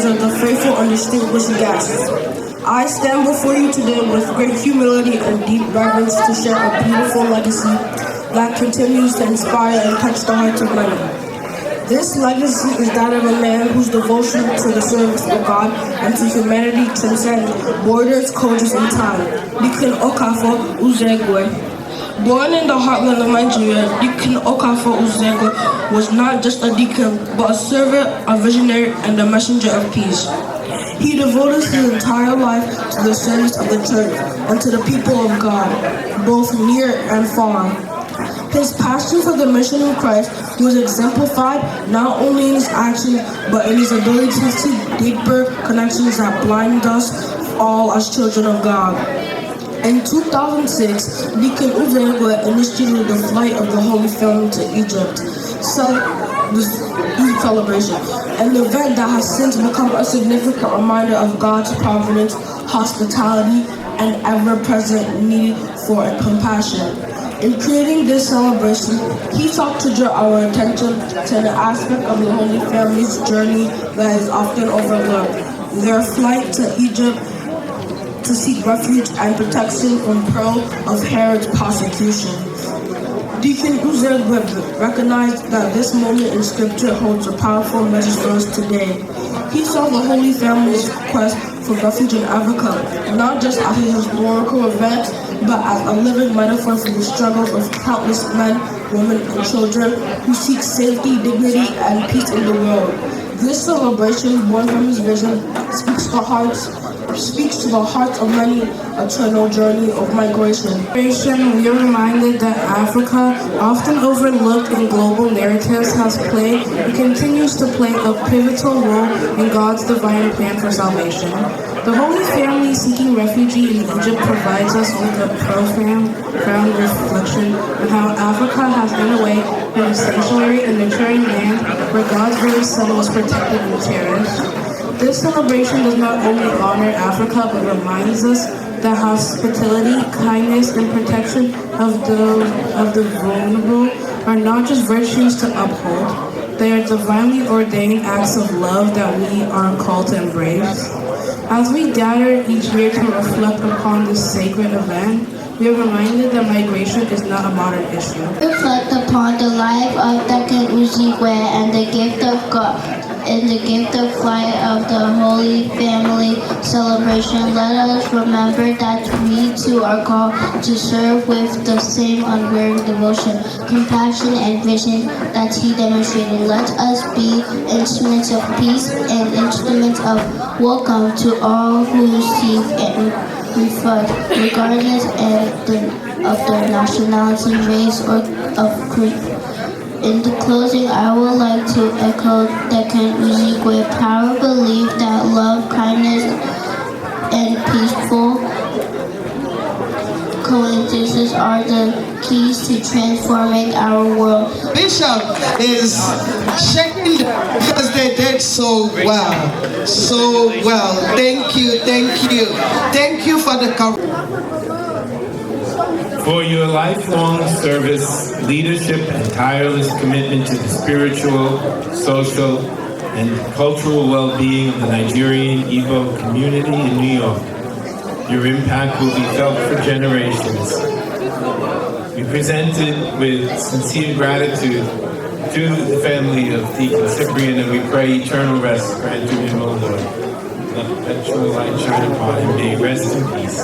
of the faithful and distinguished guests. I stand before you today with great humility and deep reverence to share a beautiful legacy that continues to inspire and touch the hearts of many. This legacy is that of a man whose devotion to the service of God and to humanity transcends borders, cultures, and time. Deacon Okafor Uzegwe. Born in the heartland of Nigeria, Deacon Okafor Uzegwe was not just a deacon, but a servant, a visionary, and a messenger of peace. He devoted his entire life to the service of the church and to the people of God, both near and far. His passion for the mission of Christ was exemplified not only in his actions, but in his ability to see deeper connections that blind us all as children of God. In 2006, Deacon Uzegwe initiated the flight of the Holy Family to Egypt, celebration, an event that has since become a significant reminder of God's providence, hospitality, and ever-present need for compassion. In creating this celebration, he sought to draw our attention to an aspect of the Holy Family's journey that is often overlooked: their flight to Egypt to seek refuge and protection from peril of Herod's persecution. Deacon Uzegwe recognized that this moment in Scripture holds a powerful message for us today. He saw the Holy Family's quest for refuge in Africa, not just as a historical event, but as a living metaphor for the struggles of countless men, women, and children who seek safety, dignity, and peace in the world. This celebration, born from his vision, speaks to the hearts of many eternal journey of migration. We are reminded that Africa, often overlooked in global narratives, has played and continues to play a pivotal role in God's divine plan for salvation. The Holy Family seeking refuge in Egypt provides us with a profound reflection on how Africa has in a way been a sanctuary and nurturing land where God's very Son was protected and cherished. This celebration does not only honor Africa, but reminds us that hospitality, kindness, and protection of the vulnerable are not just virtues to uphold. They are divinely ordained acts of love that we are called to embrace. As we gather each year to reflect upon this sacred event, we are reminded that migration is not a modern issue. Reflect upon the life of Deacon Uzegwe and the gift of God, and the gift of flight of the Holy Family celebration. Let us remember that we too are called to serve with the same unwearying devotion, compassion, and vision that he demonstrated. Let us be instruments of peace and instruments of welcome to all who seek and reflect, regardless of their nationality, race, or of creed. In the closing, I would like to echo Deacon Uzegwe's power belief that love, kindness, and peaceful coexistences are the keys to transforming our world. Bishop is shaking because they did so well. So well. Thank you, thank you. Thank you for the cover. For your lifelong service, leadership, and tireless commitment to the spiritual, social, and cultural well-being of the Nigerian Igbo community in New York. Your impact will be felt for generations. We present it with sincere gratitude to the family of Deacon Cyprian, and we pray eternal rest grant to him, O Lord. Let perpetual light shine upon him. May he rest in peace.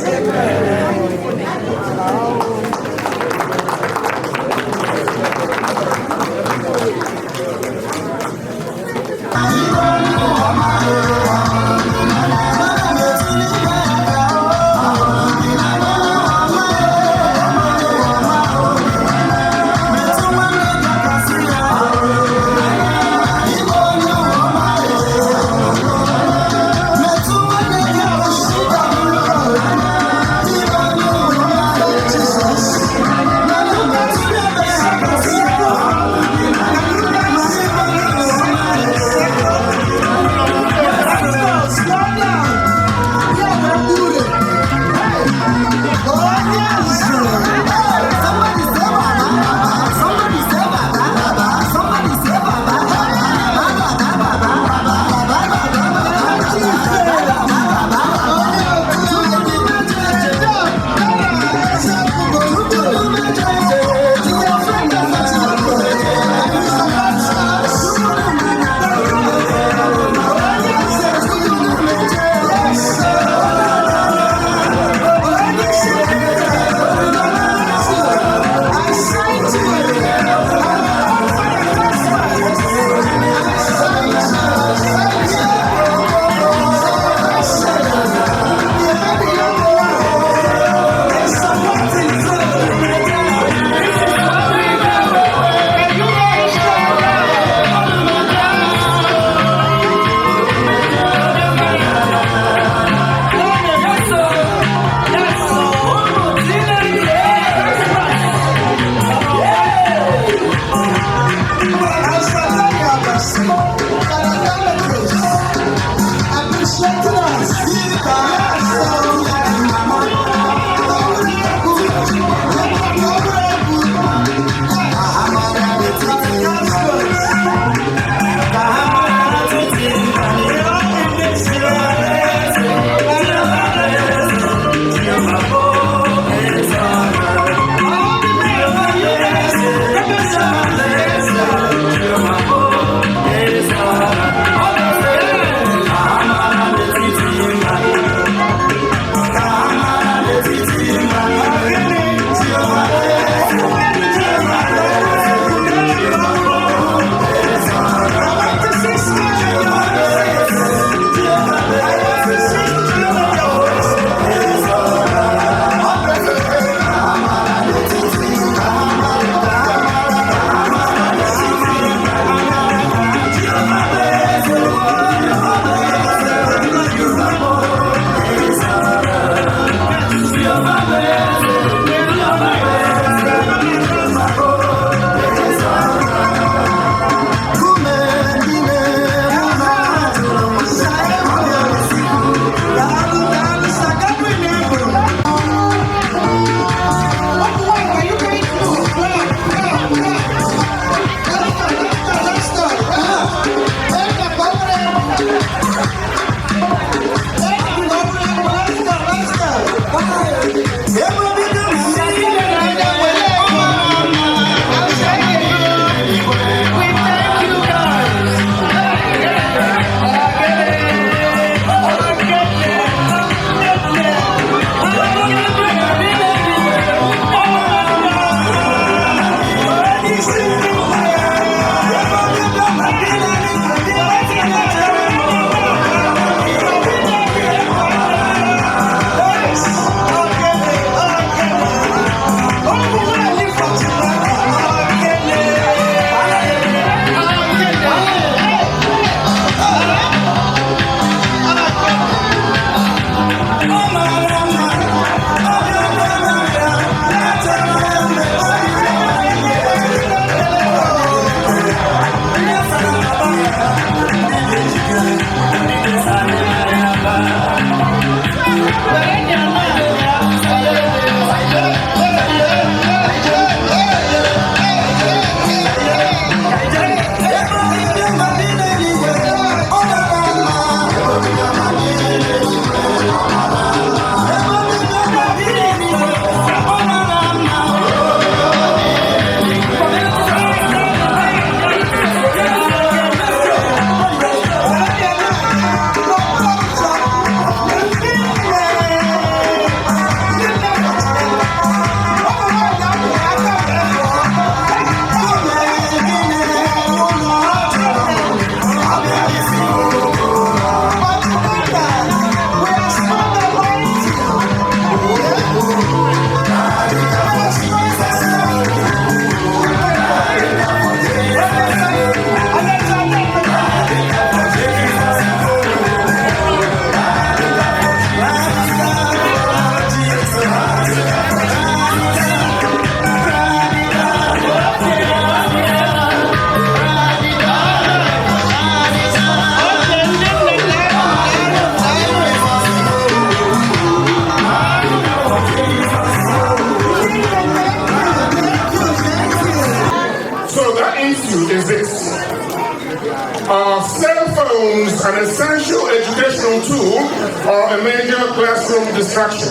Cell phones, an essential educational tool, or a major classroom distraction.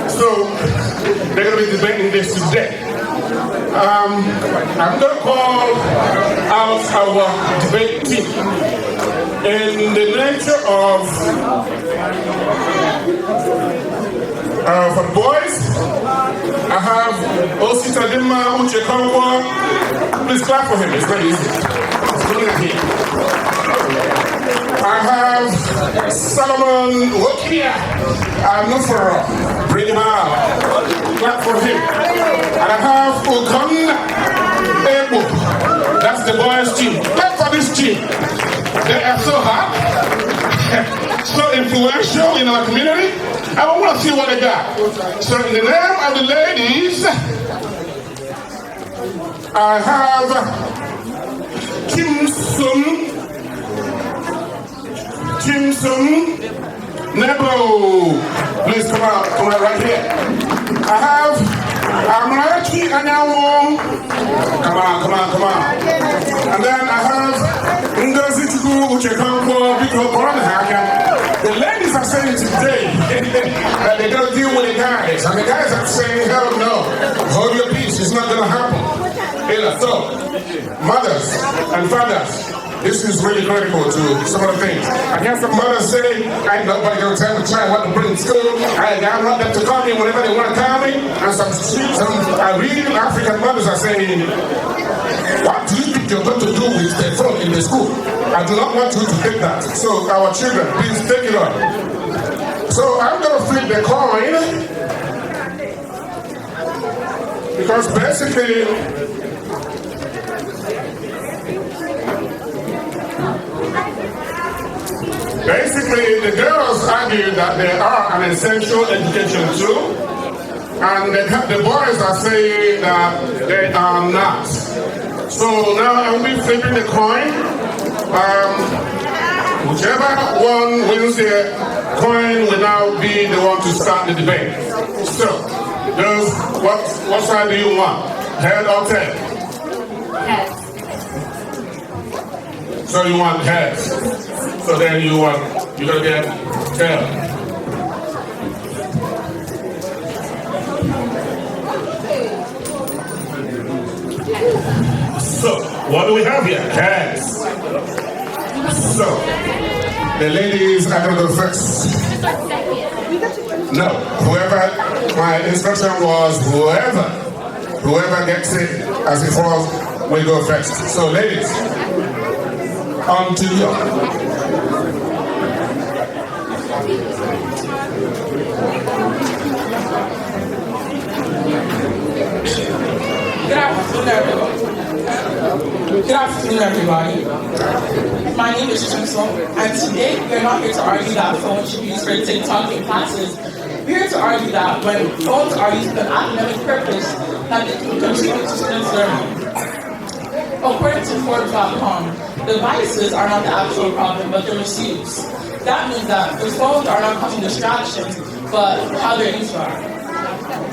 So they're going to be debating this today. I'm going to call out our debate team. In the nature of for the boys, I have Osita Dima Uche Kankwa. Please clap for him, it's very easy. It's good at him. I have Solomon Wokia. I'm not for bring him out. Clap for him. And I have Ukon Ebo. That's the boys' team. Clap for this team. They are so hot, so influential in our community. I want to see what they got. So in the name of the ladies, I have Kim Sum Nebo. Please come out right here. I have Amarachi Anyawo. Come on. And then I have Ngozi Chukwu Uchekanko Biko Koronahaka. The ladies are saying today that they're going to deal with the guys. And the guys are saying, hell no. Hold your peace. It's not going to happen. So, mothers and fathers, this is really critical to some of the things. I hear some mothers say, I ain't nobody going to tell the child what to bring to school. I want them to call me whenever they want to call me. And some real African mothers are saying, what do you think you're going to do with the phone in the school? I do not want you to take that. So our children, please take it on. So I'm going to flip the coin. Because basically, the girls argue that they are an essential education tool, and the boys are saying that they are not. So now I'll be flipping the coin. Whichever one wins the coin will now be the one to start the debate. So, girls, what side do you want? Head or tail? Heads. So you want heads. So then you're gonna get tail. So, what do we have here? Heads. So, the ladies are gonna go first. No, my instruction was whoever gets it as it falls will go first. So, ladies, on to you. Good afternoon, everybody. My name is Jimson, and today we're not here to argue that phones should be used for TikTok in classes. We're here to argue that when phones are used for an academic purpose, that they can contribute to students' learning. According to Forbes.com, devices are not the actual problem, but the misuse. That means that the phones are not causing distractions, but how their needs are.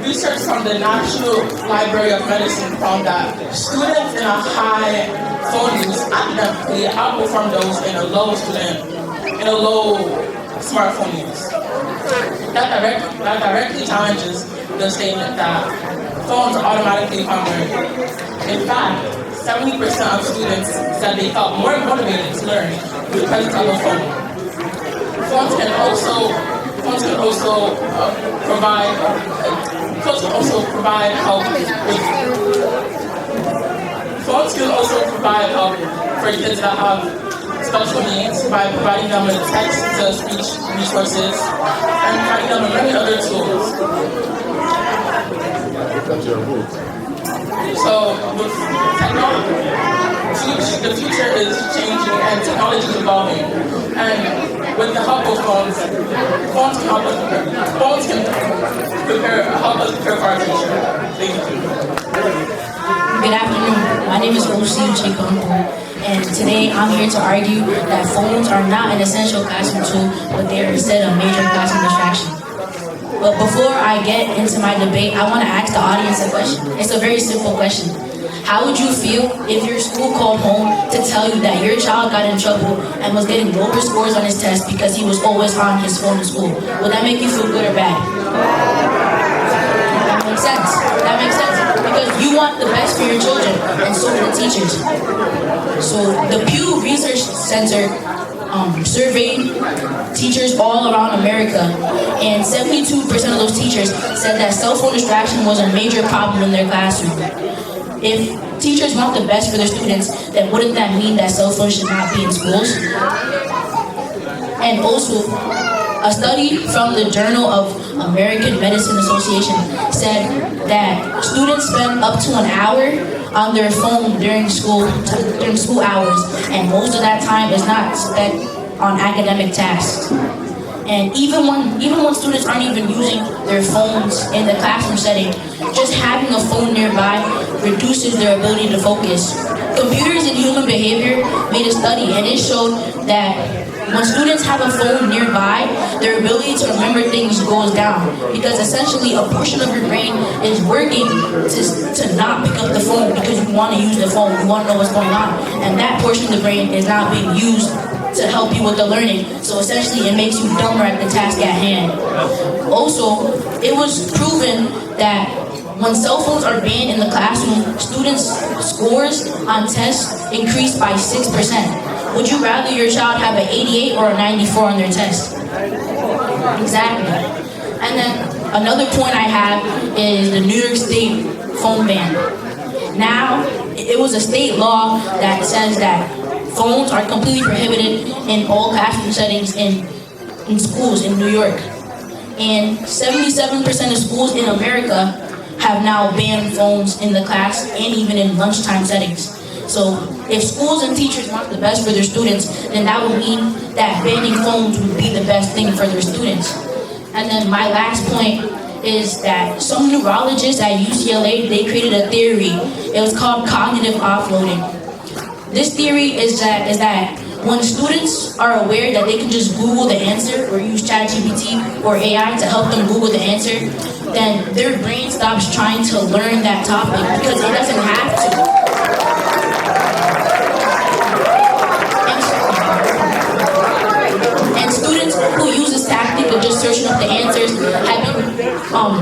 Research from the National Library of Medicine found that students in a high phone use academically outperform those in a low smartphone use. That directly challenges the statement that phones automatically fund learning. In fact, 70% of students said they felt more motivated to learn with the presence of a phone. Phones can also provide help for kids that have special needs by providing them with text-to-speech resources and providing them with many other tools. So with technology, the future is changing and technology is evolving. And with the help of phones can help us prepare for our future. Thank you. Good afternoon. My name is Osi Chikonko, and today I'm here to argue that phones are not an essential classroom tool, but they are instead a major classroom distraction. But before I get into my debate, I want to ask the audience a question. It's a very simple question. How would you feel if your school called home to tell you that your child got in trouble and was getting lower scores on his test because he was always on his phone in school? Would that make you feel good or bad? That makes sense. That makes sense. Because you want the best for your children, and so do the teachers. So the Pew Research Center surveyed teachers all around America, and 72% of those teachers said that cell phone distraction was a major problem in their classroom. If teachers want the best for their students, then wouldn't that mean that cell phones should not be in schools? And also, a study from the Journal of American Medicine Association said that students spend up to an hour on their phone during school hours, and most of that time is not spent on academic tasks. And even when students aren't even using their phones in the classroom setting, just having a phone nearby reduces their ability to focus. Computers and Human Behavior made a study, and it showed that when students have a phone nearby, their ability to remember things goes down, because essentially a portion of your brain is working to not pick up the phone because you want to use the phone, you want to know what's going on, and that portion of the brain is not being used to help you with the learning. So essentially it makes you dumber at the task at hand. Also, it was proven that when cell phones are banned in the classroom, students' scores on tests increase by 6%. Would you rather your child have an 88 or a 94 on their test? Exactly. And then another point I have is the New York State phone ban. Now, it was a state law that says that phones are completely prohibited in all classroom settings in schools in New York. And 77% of schools in America have now banned phones in the class and even in lunchtime settings. So if schools and teachers want the best for their students, then that would mean that banning phones would be the best thing for their students. And then my last point is that some neurologists at UCLA, they created a theory. It was called cognitive offloading. This theory is that when students are aware that they can just Google the answer or use ChatGPT or AI to help them Google the answer, then their brain stops trying to learn that topic because it doesn't have to. And students who use this tactic of just searching up the answers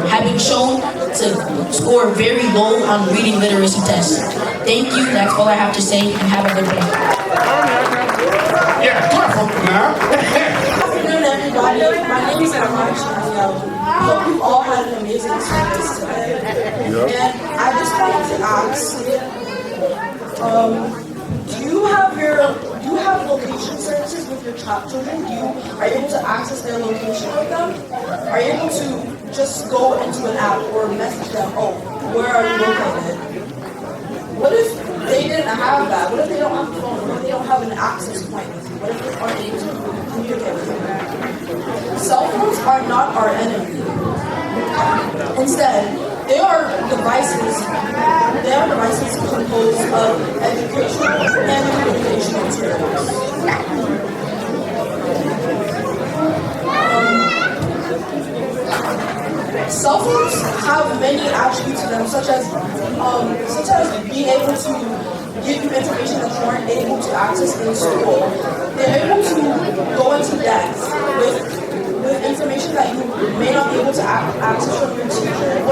have been shown to score very low on reading literacy tests. Thank you, that's all I have to say, and have a good day. Yeah, clap for me now. Good afternoon, everybody. My name is Parish. I hope you all had an amazing experience today. And I just wanted to ask, do you have location services with your children? Are you able to access their location with them? Are you able to just go into an app or message them, oh, where are you located? What if they didn't have that? What if they don't have the phone? What if they don't have an access point with you? What if they aren't able to communicate with you? Cell phones are not our enemy. Instead, they are devices composed of educational and communicational materials. cell phones have many attributes to them, such as being able to give you information that you aren't able to access in school. They're able to go into depth with information that you may not be able to access from your teacher.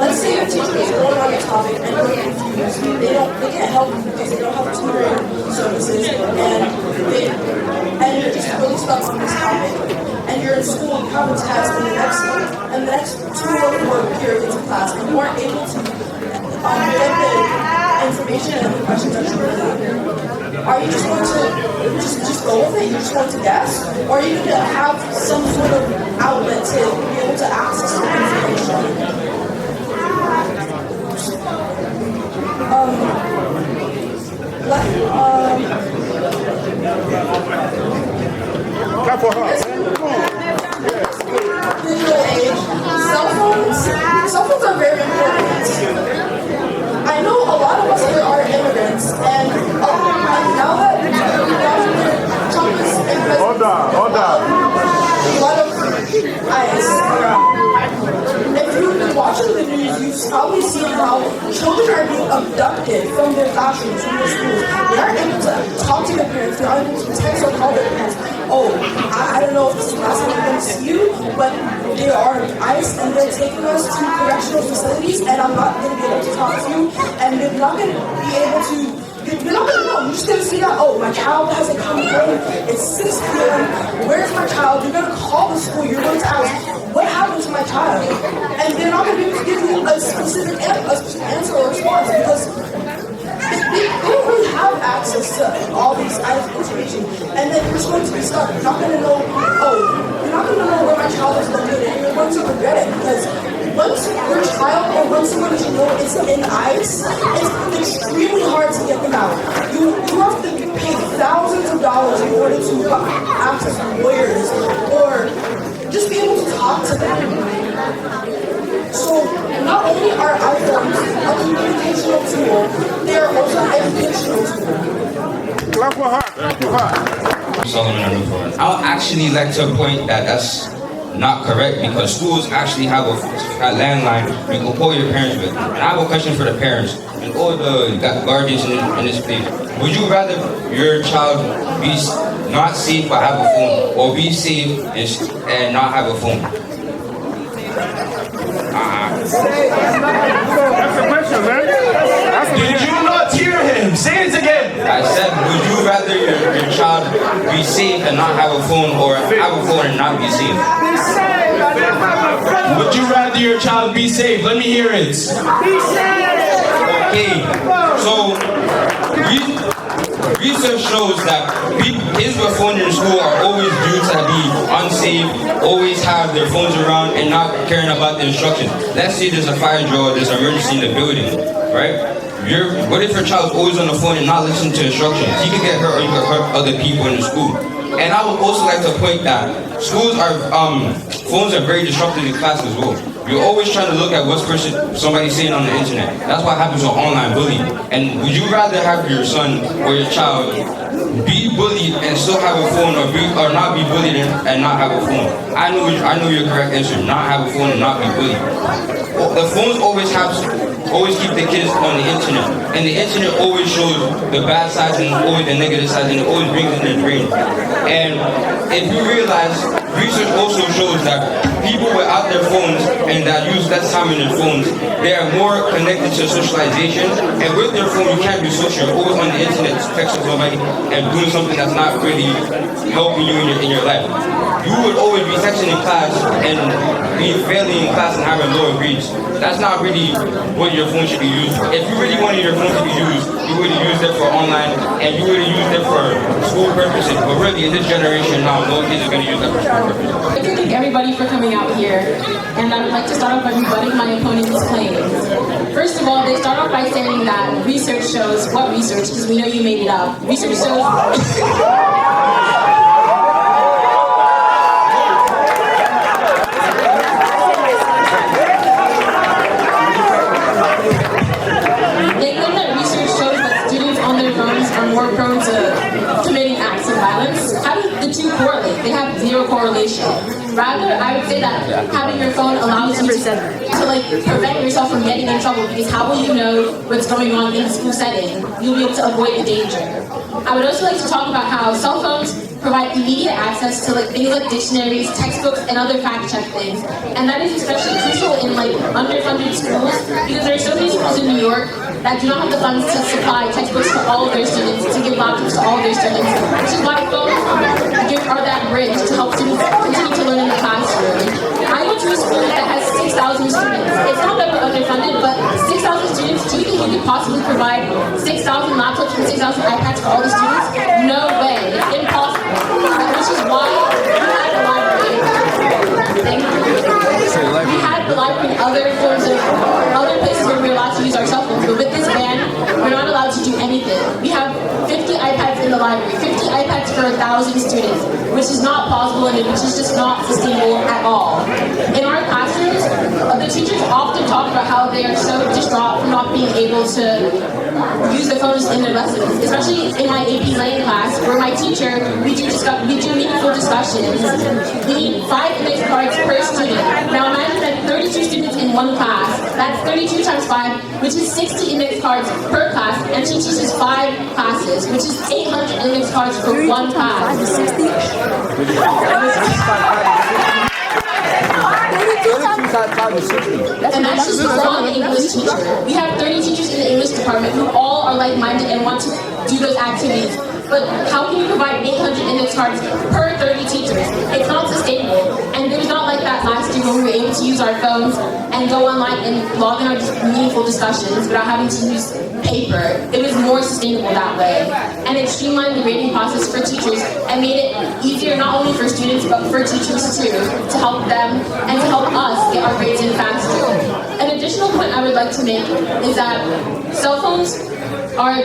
Let's say your teacher is going on a topic and you're confused. They can't help you because they don't have tutoring services, and you're just really stuck on this topic. And you're in school, you have a test in the next 2 or 4 periods of class, and you aren't able to get the information and the questions that you're looking. Are you just going to just go with it? You're just going to guess? Or are you going to have some sort of outlet to be able to access the information? Digital age, cell phones are very important. I know a lot of us here are immigrants, and now that Trump is in president, a lot of IS. If you've been watching the news, you've probably seen how children are being abducted from their classrooms, from their schools. They aren't able to talk to their parents. They're not able to text or call their parents. Oh, I don't know if this is the last time I'm going to see you, but they are ICE and they're taking us to correctional facilities, and I'm not going to be able to talk to you, and they're not going to be able to. You're not going to know. You're just going to see that, oh, my child hasn't come home. It's 6 p.m. Where's my child? You're going to call the school. You're going to ask, what happened to my child? And they're not going to be able to give you a specific answer or response because they don't really have access to all these information. And then you're just going to be stuck. You're not going to know, you're not going to know where my child is located, and you're going to regret it because once your child or once someone that you know is in ICE, it's extremely hard to get them out. You have to pay thousands of dollars in order to access lawyers or just be able to talk to them. So not only are iPhones a communicational tool, they are also an educational tool. Clap for her. I'll actually like to point that that's not correct because schools actually have a landline you can call your parents with. And I have a question for the parents and all the guardians in this place. Would you rather your child be not safe but have a phone, or be safe and not have a phone? That's the question, man. Did you not hear him? Say it again. I said, would you rather your child be safe and not have a phone, or have a phone and not be safe? Would you rather your child be safe? Let me hear it. Be safe. Okay, so research shows that kids with phones in school are always due to be unsafe, always have their phones around and not caring about the instructions. Let's say there's a fire drill, there's an emergency in the building, right? What if your child's always on the phone and not listening to instructions? He could get hurt or you could hurt other people in the school. And I would also like to point that schools are, phones are very disruptive in class as well. You're always trying to look at what somebody's saying on the internet. That's what happens with online bullying. And would you rather have your son or your child be bullied and still have a phone, or not be bullied and not have a phone? I know your correct answer. Not have a phone and not be bullied. The phones always keep the kids on the internet, and the internet always shows the bad sides and always the negative sides, and it always brings in their brain. And if you realize, research also shows that people without their phones and that use less time in their phones, they are more connected to socialization. And with their phone, you can't be social. You're always on the internet texting somebody and doing something that's not really helping you in your life. You would always be texting in class and be failing in class and having lower grades. That's not really what your phone should be used for. If you really wanted your phone to be used, you would have used it for online and you would have used it for school purposes. But really, in this generation now, no kids are going to use that for school purposes. I'd like to thank everybody for coming out here, and I would like to start off by rebutting my opponent's claims. First of all, they start off by saying that research shows, what research? Because we know you made it up. Research shows... more prone to committing acts of violence. How do the two correlate? They have zero correlation. Rather, I would say that having your phone allows you to like prevent yourself from getting in trouble, because how will you know what's going on in the school setting? You'll be able to avoid the danger. I would also like to talk about how cell phones provide immediate access to like things like dictionaries, textbooks, and other fact-check things. And that is especially crucial in like underfunded schools, because there are so many schools in New York that do not have the funds to supply textbooks to all of their students, to give laptops to all of their students, which is why phones are that bridge to help students continue to learn in the classroom. I go to a school that has 6,000 students. It's not that we're underfunded, but 6,000 students, do you think you could possibly provide 6,000 laptops and 6,000 iPads for all the students? No way. It's impossible. Which is why we had the library. Thank you. We had the library and other forms of other places where we're allowed to use our cell phones, but with this ban, we're not allowed to do anything. We have 50 iPads in the library, 50 iPads for 1,000 students, which is not plausible and which is just not sustainable at all. In our classrooms, the teachers often talk about how they are so distraught from not being able to use their phones in their lessons, especially in my AP Lane class, where my teacher, we do meaningful discussions. We need 5 index cards per student. Now imagine that 32 students in one class. That's 32 times 5, which is 60 index cards per class, and she teaches 5 classes, which is 800 index cards for one class. And that's just one English teacher. We have 30 teachers in the English department who all are like-minded and want to do those activities. But how can you provide 800 index cards per 30 teachers? It's not sustainable. And it was not like that last year when we were able to use our phones and go online and log in our meaningful discussions without having to use paper. It was more sustainable that way. And it streamlined the grading process for teachers and made it easier not only for students but for teachers too, to help them and to help us get our grades in faster. An additional point I would like to make is that cell phones are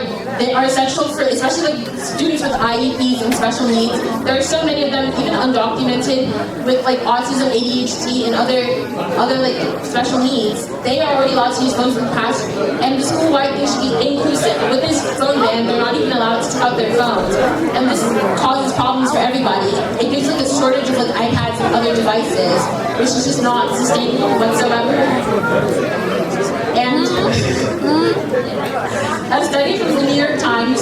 essential for especially like students with IEPs and special needs. There are so many of them, even undocumented, with like autism, ADHD, and other like special needs. They are already allowed to use phones in the classroom, and the school-wide thing should be inclusive. With this phone ban, they're not even allowed to take out their phones, and this causes problems for everybody. It gives like a shortage of like iPads and other devices, which is just not sustainable whatsoever. And a study from the New York Times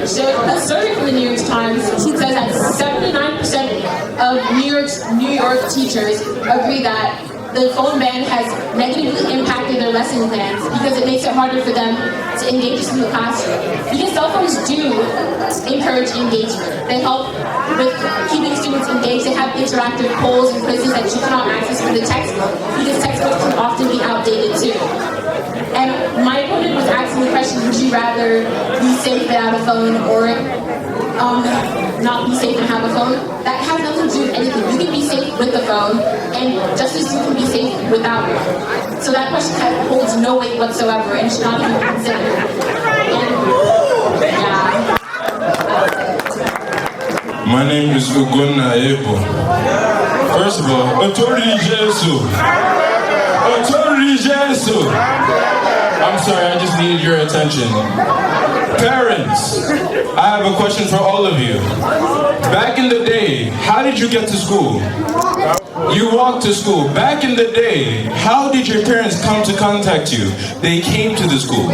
showed, a survey from the New York Times says that 79% of New York teachers agree that the phone ban has negatively impacted their lesson plans because it makes it harder for them to engage us in the classroom. Because cell phones do encourage engagement. They help with keeping students engaged. They have interactive polls and quizzes that you cannot access from the textbook, because textbooks can often be outdated too. And my opponent was asking the question, would you rather be safe without a phone or not be safe and have a phone? That has nothing to do with anything. You can be safe with the phone, and just as you can be safe without one. So that question holds no weight whatsoever and should not even be considered. And, my name is Ugonna Ebo. First of all, Authority Jesu. Authority Jesu. I'm sorry, I just needed your attention. Parents, I have a question for all of you. Back in the day, how did you get to school? You walked to school. Back in the day, how did your parents come to contact you? They came to the school.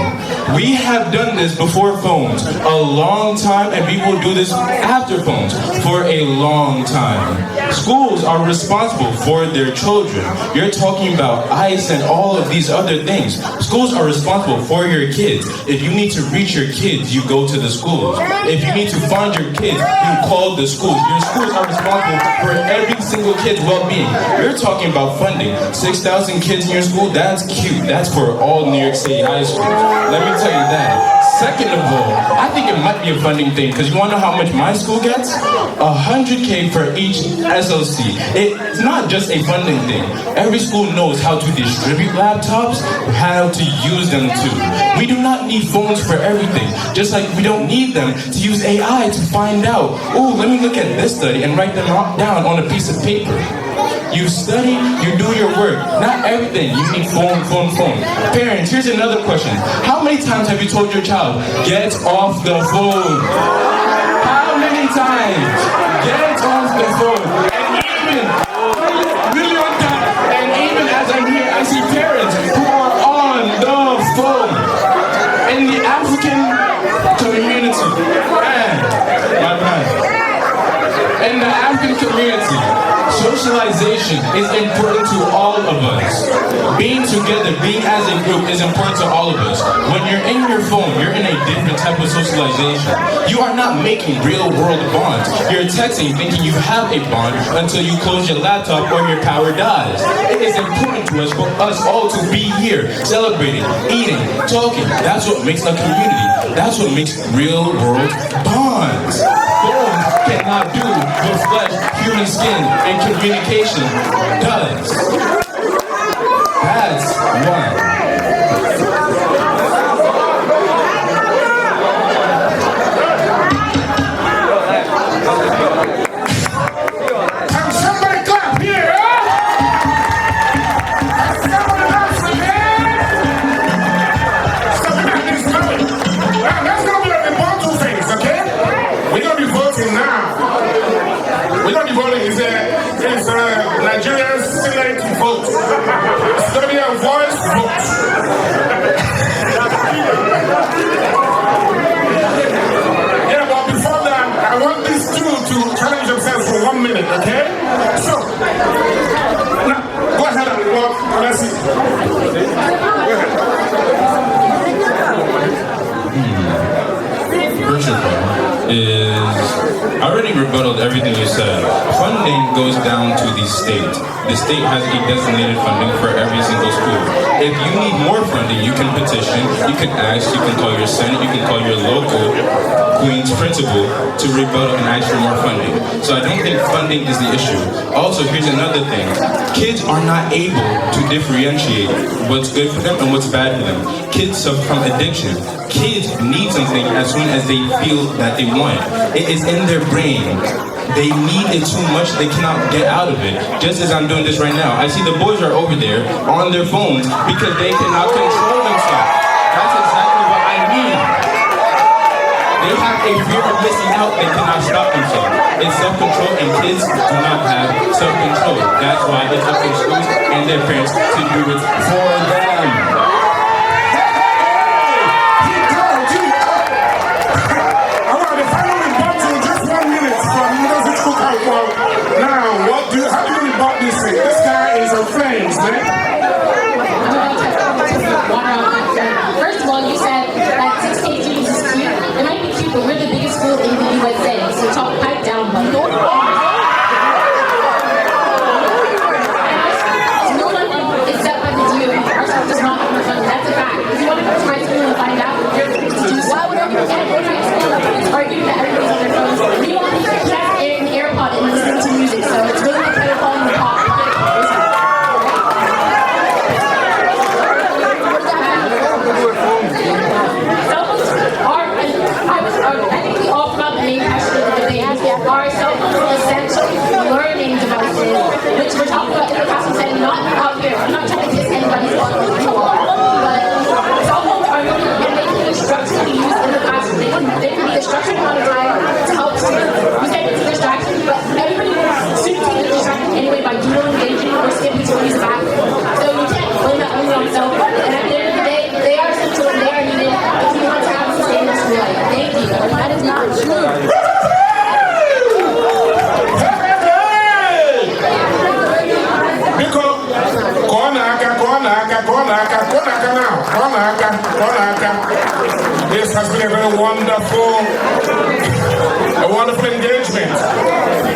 We have done this before phones a long time, and we will do this after phones for a long time. Schools are responsible for their children. You're talking about ICE and all of these other things. Schools are responsible for your kids. If you need to reach your kids, you go to the schools. If you need to find your kids, you call the schools. Your schools are responsible for every single kid's well-being. You're talking about funding. 6,000 kids in your school, that's cute. That's for all New York City high schools. Let me tell you that. Second of all, I think it might be a funding thing, because you want to know how much my school gets? $100K for each SOC. It's not just a funding thing. Every school knows how to distribute laptops, how to use them too. We do not need phones for everything, just like we don't need them to use AI to find out, oh, let me look at this study and write them down on a piece of paper. You study, you do your work. Not everything. You need phone. Parents, here's another question. How many times have you told your child, get off the phone? How many times? Get off the phone. And even socialization is important to all of us. Being together, being as a group is important to all of us. When you're in your phone, you're in a different type of socialization. You are not making real world bonds. You're texting thinking you have a bond until you close your laptop or your power dies. It is important to us for us all to be here, celebrating, eating, talking. That's what makes a community. That's what makes real world bonds. Phones cannot do what flesh, human skin, and communication does. That's one. Nigerians still like to vote. It's going to be a voice vote. Yeah, but before that, I want these two to challenge themselves for 1 minute, okay? So, now, go ahead and walk. Let's see. Go ahead. First of all, I already rebutted everything you said. Funding goes down to the state. The state has a designated funding for every single school. If you need more funding, you can petition, you can ask, you can call your senate, you can call your local Queen's principal to rebuttal and ask for more funding. So I don't think funding is the issue. Also, here's another thing. Kids are not able to differentiate what's good for them and what's bad for them. Kids suffer from addiction. Kids need something as soon as they feel that they want. It is in their brain. They need it too much, they cannot get out of it. Just as I'm doing this right now. I see the boys are over there on their phones because they cannot control themselves. That's exactly what I mean. They have a fear of missing out, they cannot stop themselves. It's self-control and kids do not have self-control. That's why it's up to schools and their parents to do it for them. Now, how do you rebut this thing? This guy is a flames, man. First of all, you said that 6K students is cute. It might be cute, but we're the biggest school in the USA, so talk pipe down, buddy. No one is set by the DOE. Our school does not have funding. That's a fact. If you want to go to high school and find out, you're free to do so. Why would everyone go to high school and argue that everybody's on their phones? We don't need to have an AirPod and listen to music, so it's really the pedophile in the pop. I think we all forgot the main question of the debate. Our cell phones are essentially learning devices, which we're talking about in the classroom setting, not out here. I'm not trying to diss anybody's on but cell phones are looking and they can be structurally used in the classroom. They can be a structured amount of time to help students. We say it's a distraction, but everybody students can get distracted anyway by doodling, daydreaming, or skipping to use back. So you can't blame that only on cell phones. And at the end of the day, they are essential and they are needed if you want to have a sustainable school life. Thank you. That is not true. This has been a very wonderful engagement.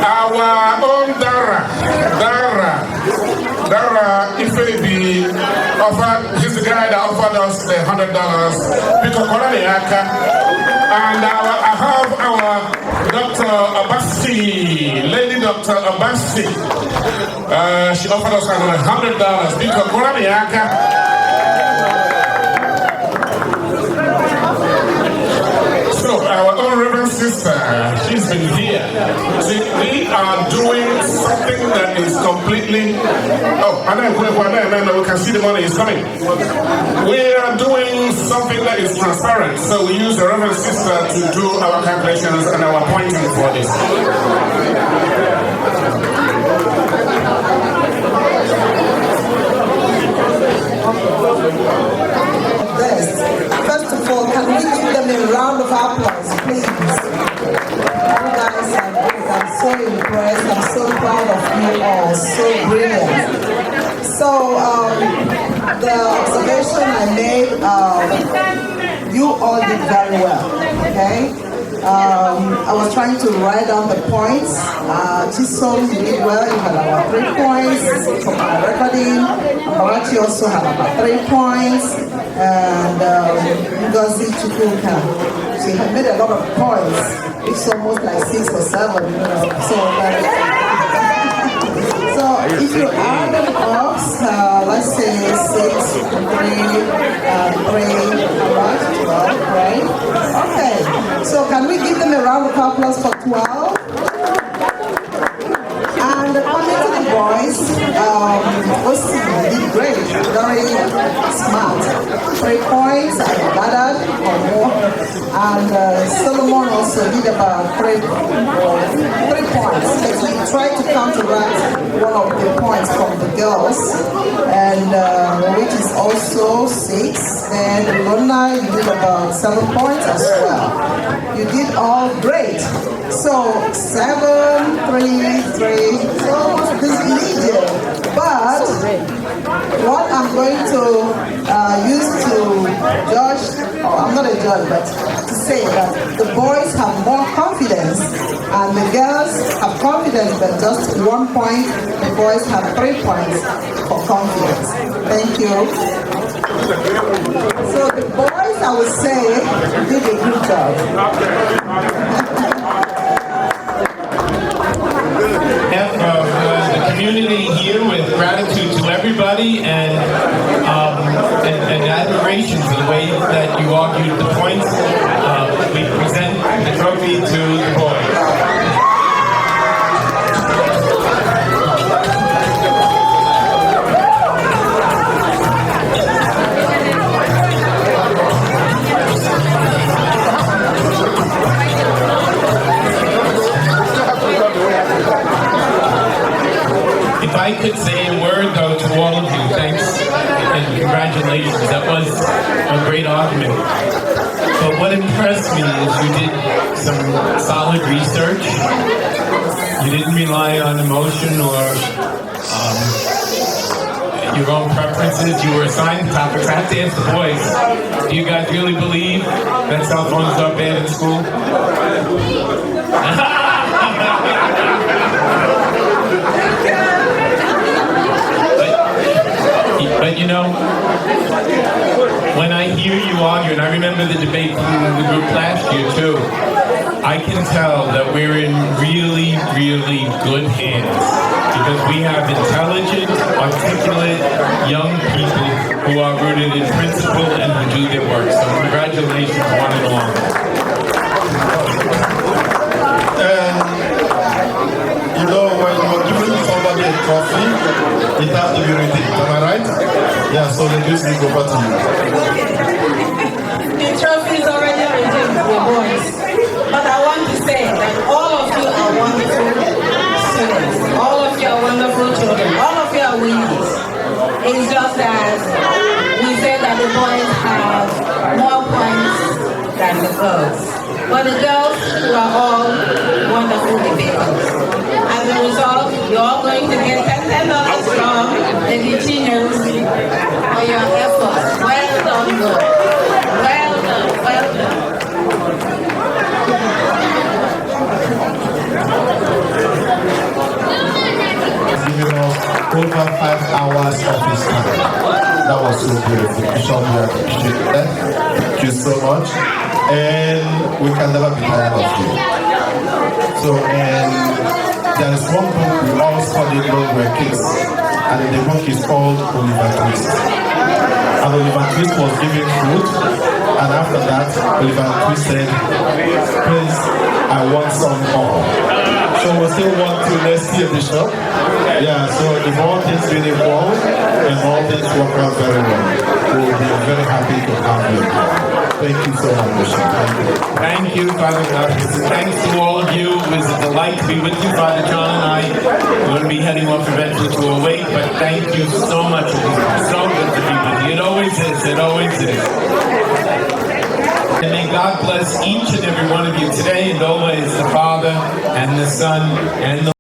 Our own Dara Ifebi offered, he's the guy that offered us the $100 because and I have our Dr. Abasi, Lady Dr. Abasi. She offered us $100 because so our own Reverend Sister, she's been here. See, we are doing something that is completely. Oh, and then we can see the money is coming. We are doing something that is transparent. So we use the Reverend Sister to do our calculations and our pointing for this. First of all, can we give them a round of applause, please? You guys are great. I'm so impressed. I'm so proud of you all. so brilliant. So the observation I made, you all did very well, okay? I was trying to write down the points. Chisom, you did well, you had about 3 points from my recording. Amarachi also had about 3 points. And Ngozi Chukwuka, she had made a lot of points. It's almost like 6 or 7, you know. So if you add them up, let's say 6, 3, 12, right? Okay, so can we give them a round of applause for 12? And coming to the boys, Osi did great, very smart. 3 points, I gathered, or more. And Solomon also did about 3 points. But we tried to counteract one of the points from the girls, and which is also 6. And Lona, you did about 7 points as well. You did all great. So 7, 3, 3. So this medium. But what I'm going to use to judge, I'm not a judge, but to say that the boys have more confidence and the girls have confidence, but just 1 point. The boys have 3 points for confidence. Thank you. So the boys, I would say, did a good job. The community here with gratitude to everybody and admiration for the way that you argued the points. We present the trophy to the boys. If I could say a word, though, to all of you, thanks and congratulations. That was a great argument. But what impressed me is you did some solid research. You didn't rely on emotion or your own preferences. You were assigned topics. I have to ask the boys, do you guys really believe that cell phones are bad in school? But you know, when I hear you argue, and I remember the debate in the group last year too, I can tell that we're in really, really good hands because we have intelligent, articulate young people who are rooted in principle and who do their work. So congratulations, one and all. You know, when you're giving somebody a trophy, it has to be written. Am I right? Yeah, so the news will go back to you. The trophy is already written, the boys. But I want to say that all of you are wonderful students. All of you are wonderful children. All of you are winners. It's just that we say that the boys have more points than the girls. But the girls were all wonderful debaters. As a result, you're all going to get $10 from the teachers for your efforts. Well done, girls. Well done, well done. Giving us over 5 hours of his time. That was so beautiful. Bishop, we appreciate that. Thank you so much. And we can never be tired of you. So, there is one book we all studied when we were kids, and the book is called Oliver Twist. And Oliver Twist was giving food, and after that, Oliver Twist said, please, I want some more. So we still want to let's see a bishop. Yeah, so if all things really well and all things work out very well, we will be very happy to have you. Thank you so much, Bishop. Thank you, Father God. Thanks to all of you. It was a delight to be with you, Father John and I. We're going to be heading off eventually to awake, but thank you so much. It was so good to be with you. It always is. It always is. And may God bless each and every one of you today and always, the Father and the Son and the